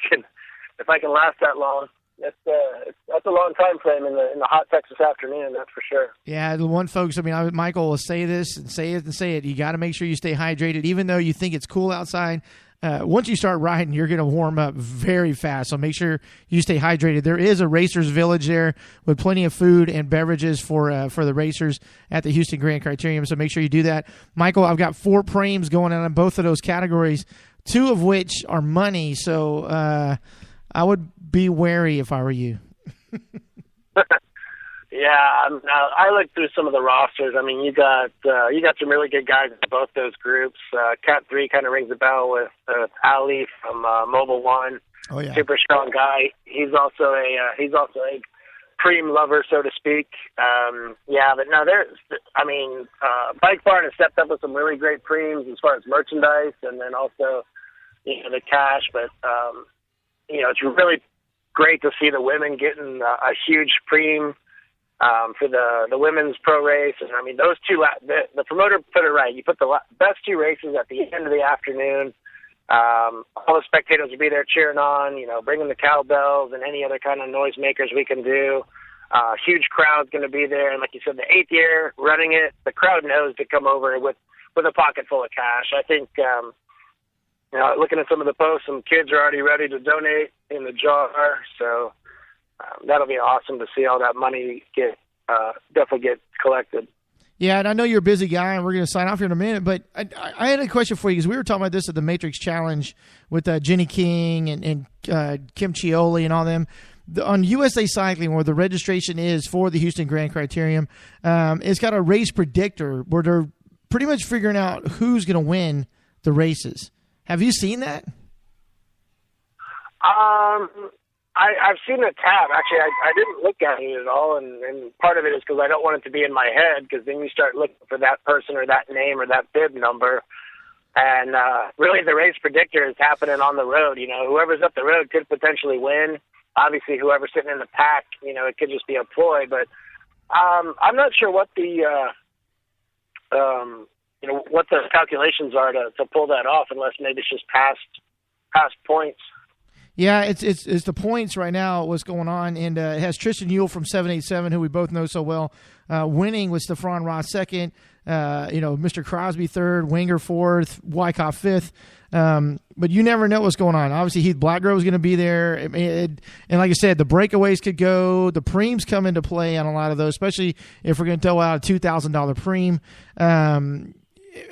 can last that long. That's a long time frame in the hot Texas afternoon, that's for sure. Yeah, the one folks, Michael will say this and say it and say it. You got to make sure you stay hydrated, even though you think it's cool outside. Once you start riding, you're going to warm up very fast. So make sure you stay hydrated. There is a racers village there with plenty of food and beverages for the racers at the Houston Grand Criterium. So make sure you do that. Michael, I've got 4 prems going on in both of those categories, 2 of which are money. So I would be wary if I were you. Yeah, I looked through some of the rosters. I mean, you got some really good guys in both those groups. Cat 3 kind of rings a bell with Ali from Mobile One. Oh yeah, super strong guy. He's also a preem lover, so to speak. Yeah, but no, Bike Barn has stepped up with some really great preems as far as merchandise, and then also the cash. But it's really great to see the women getting a huge preem for the women's pro race. And I mean, those two, the promoter put it right. You put the best 2 races at the end of the afternoon. All the spectators will be there cheering on, bringing the cowbells and any other kind of noisemakers we can do. Huge crowd's going to be there. And like you said, the 8th year running it, the crowd knows to come over with a pocket full of cash. I think, looking at some of the posts, some kids are already ready to donate in the jar. So that'll be awesome to see all that money definitely get collected. Yeah, and I know you're a busy guy, and we're going to sign off here in a minute, but I had a question for you, because we were talking about this at the Matrix Challenge with Jenny King and Kim Chioli and all them. On USA Cycling, where the registration is for the Houston Grand Criterium, it's got a race predictor where they're pretty much figuring out who's going to win the races. Have you seen that? I've seen the tab. Actually, I didn't look at it at all, and part of it is because I don't want it to be in my head, because then you start looking for that person or that name or that bib number. And really, the race predictor is happening on the road. Whoever's up the road could potentially win. obviously whoever's sitting in the pack, it could just be a ploy. But I'm not sure what the what the calculations are to pull that off, unless maybe it's just past points. Yeah, it's the points right now, what's going on. And it has Tristan Yule from 787, who we both know so well, winning with Stephon Ross second, Mr. Crosby third, Winger fourth, Wyckoff fifth. But you never know what's going on. Obviously, Heath Blackgrove is going to be there. And like I said, the breakaways could go. The preems come into play on a lot of those, especially if we're going to throw out a $2,000 preem.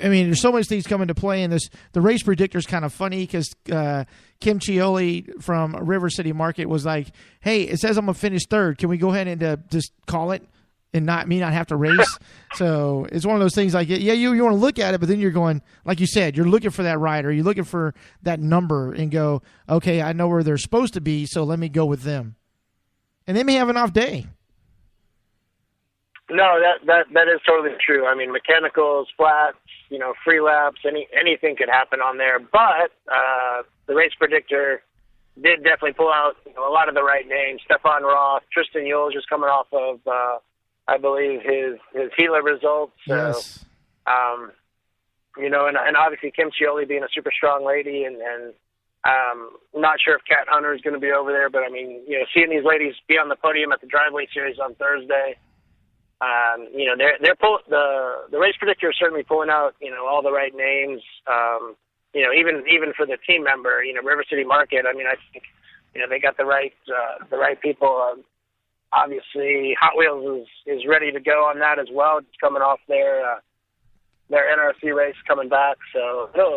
There's so many things come into play, and the race predictor is kind of funny because Kim Chioli from River City Market was like, "Hey, it says I'm gonna finish third. Can we go ahead and just call it and not have to race?" So it's one of those things like, yeah, you want to look at it, but then you're going, like you said, you're looking for that rider, you're looking for that number, and go, okay, I know where they're supposed to be, so let me go with them, and they may have an off day. No, that is totally true. I mean, mechanicals, flats, free laps, anything could happen on there. But the race predictor did definitely pull out a lot of the right names. Stephon Ross, Tristan Yule just coming off of, I believe, his Gila results. So, yes. And obviously Kim Chioli being a super strong lady, and I'm not sure if Kat Hunter is going to be over there, but seeing these ladies be on the podium at the Driveway Series on Thursday. The race predictor is certainly pulling out, all the right names. Even for the team member, River City Market. I think, they got the right people. Obviously, Hot Wheels is ready to go on that as well. It's coming off their NRC race coming back. So, that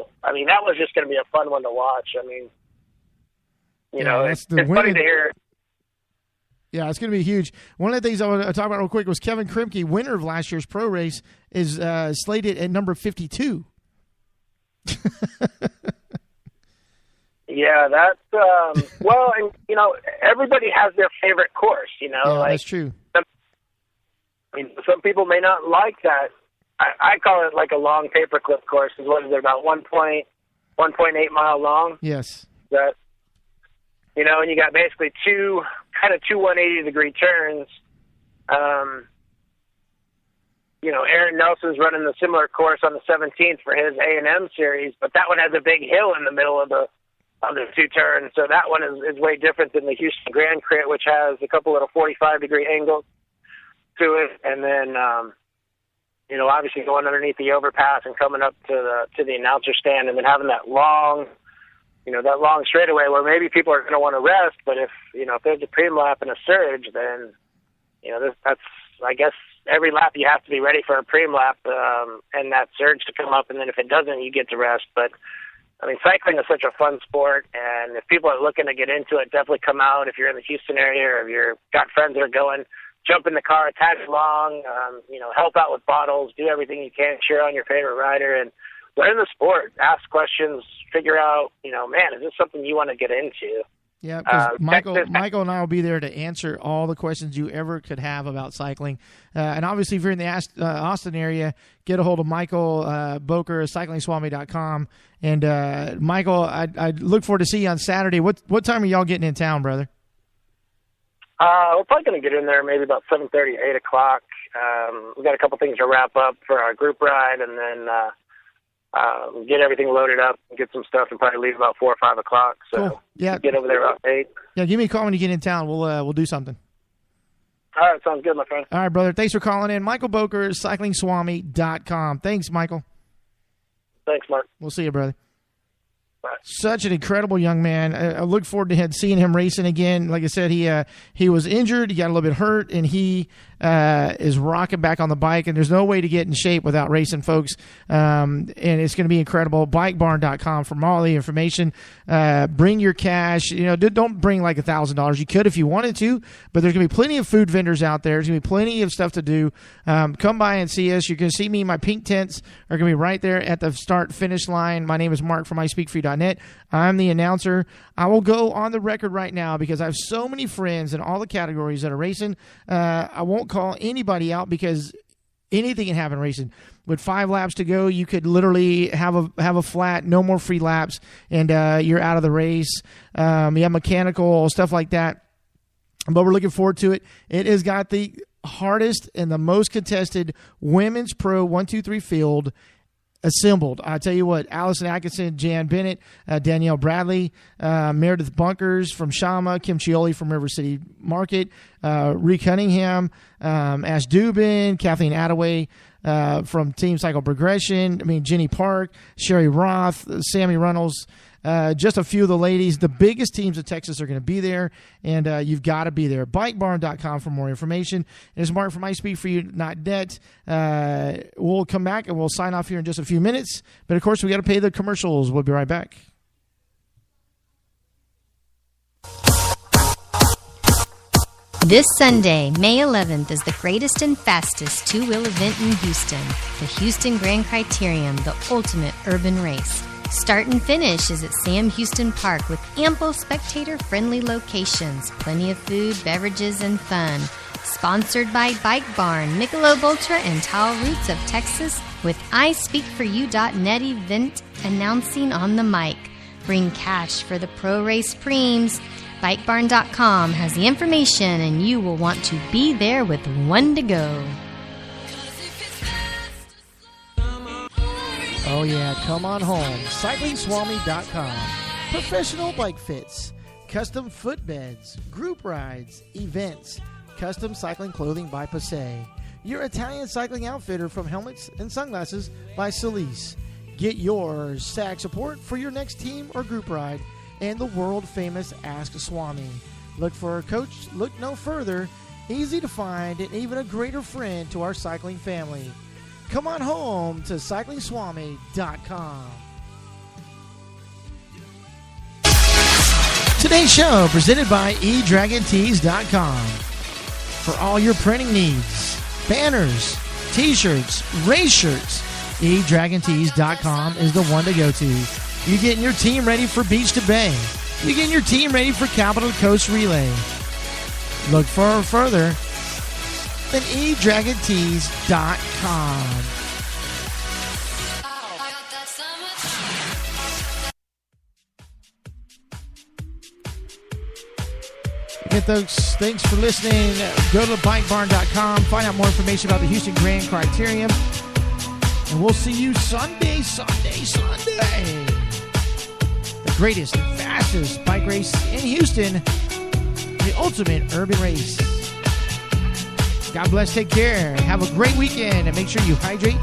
was just going to be a fun one to watch. It's funny to hear. Yeah, it's going to be huge. One of the things I want to talk about real quick was Kevin Kremke, winner of last year's pro race, is slated at number 52. Yeah, that's everybody has their favorite course. Yeah, that's true. Some people may not like that. I call it like a long paperclip course. What is it, about 1.8 mile long? Yes. That. And you got basically two 180-degree turns. Aaron Nelson's running the similar course on the 17th for his A&M series, but that one has a big hill in the middle of the two turns. So that one is way different than the Houston Grand Crit, which has a couple little 45-degree angles to it. And then, obviously going underneath the overpass and coming up to the announcer stand, and then having that long straightaway where maybe people are going to want to rest, but if there's a preem lap and a surge, then, that's, I guess, every lap you have to be ready for a preem lap, and that surge to come up, and then if it doesn't, you get to rest. But, cycling is such a fun sport, and if people are looking to get into it, definitely come out. If you're in the Houston area, or if you've got friends that are going, jump in the car, tag along, help out with bottles, do everything you can, cheer on your favorite rider, and learn the sport, ask questions, figure out, is this something you want to get into? Yeah, because Michael and I will be there to answer all the questions you ever could have about cycling. And obviously, if you're in the Austin area, get a hold of Michael Boker, CyclingSwami.com. And Michael, I look forward to see you on Saturday. What time are y'all getting in town, brother? We're probably going to get in there maybe about 7:30, 8 o'clock. We've got a couple things to wrap up for our group ride, and then get everything loaded up, get some stuff, and probably leave about 4 or 5 o'clock. So cool. Yeah, get over there about 8. Yeah, give me a call when you get in town. We'll do something. All right, sounds good, my friend. All right, brother. Thanks for calling in. Michael Boker, CyclingSwami.com. Thanks, Michael. Thanks, Mark. We'll see you, brother. Bye. Such an incredible young man. I look forward to seeing him racing again. Like I said, he was injured. He got a little bit hurt, and he is rocking back on the bike. And there's no way to get in shape without racing, folks. And it's going to be incredible. BikeBarn.com for all the information. Bring your cash. Don't bring like $1,000. You could if you wanted to, but there's going to be plenty of food vendors out there. There's going to be plenty of stuff to do. Come by and see us. You're going to see me. My pink tents are going to be right there at the start-finish line. My name is Mark from iSpeakFree.net. I'm the announcer. I will go on the record right now because I have so many friends in all the categories that are racing. I won't call anybody out because anything can happen racing. With 5 laps to go, you could literally have a flat, no more free laps, and you're out of the race. You have mechanical, stuff like that. But we're looking forward to it. It has got the hardest and the most contested women's pro 1-2-3 field assembled. I tell you what, Allison Atkinson, Jan Bennett, Danielle Bradley, Meredith Bunkers from Shama, Kim Chioli from River City Market, Ree Cunningham, Ash Dubin, Kathleen Attaway from Team Cycle Progression, Jenny Park, Sherry Roth, Sammy Runnels, just a few of the ladies. The biggest teams of Texas are going to be there, and you've got to be there. BikeBarn.com for more information. And it's Mark from iSpeakForYou.net. We'll come back, and we'll sign off here in just a few minutes. But, of course, we got to pay the commercials. We'll be right back. This Sunday, May 11th, is the greatest and fastest two-wheel event in Houston, the Houston Grand Criterium, the ultimate urban race. Start and finish is at Sam Houston Park with ample spectator-friendly locations, plenty of food, beverages, and fun. Sponsored by Bike Barn, Michelob Ultra, and Tall Roots of Texas, with iSpeakForYou.net event announcing on the mic. Bring cash for the Pro Race Preems. BikeBarn.com has the information, and you will want to be there with one to go. Oh, yeah, come on home. CyclingSwami.com. Professional bike fits, custom footbeds, group rides, events, custom cycling clothing by Passe. Your Italian cycling outfitter from helmets and sunglasses by Solis. Get your SAG support for your next team or group ride and the world-famous Ask Swami. Look for a coach, look no further. Easy to find and even a greater friend to our cycling family. Come on home to CyclingSwami.com. Today's show presented by eDragonTees.com. For all your printing needs, banners, t-shirts, race shirts, eDragonTees.com is the one to go to. You're getting your team ready for Beach to Bay. You're getting your team ready for Capital Coast Relay. Look for further than eDragonTees.com. Get those. Thanks for listening. Go to BikeBarn.com. Find out more information about the Houston Grand Criterium. And we'll see you Sunday. The greatest and fastest bike race in Houston. The ultimate urban race. God bless. Take care. Have a great weekend. And make sure you hydrate.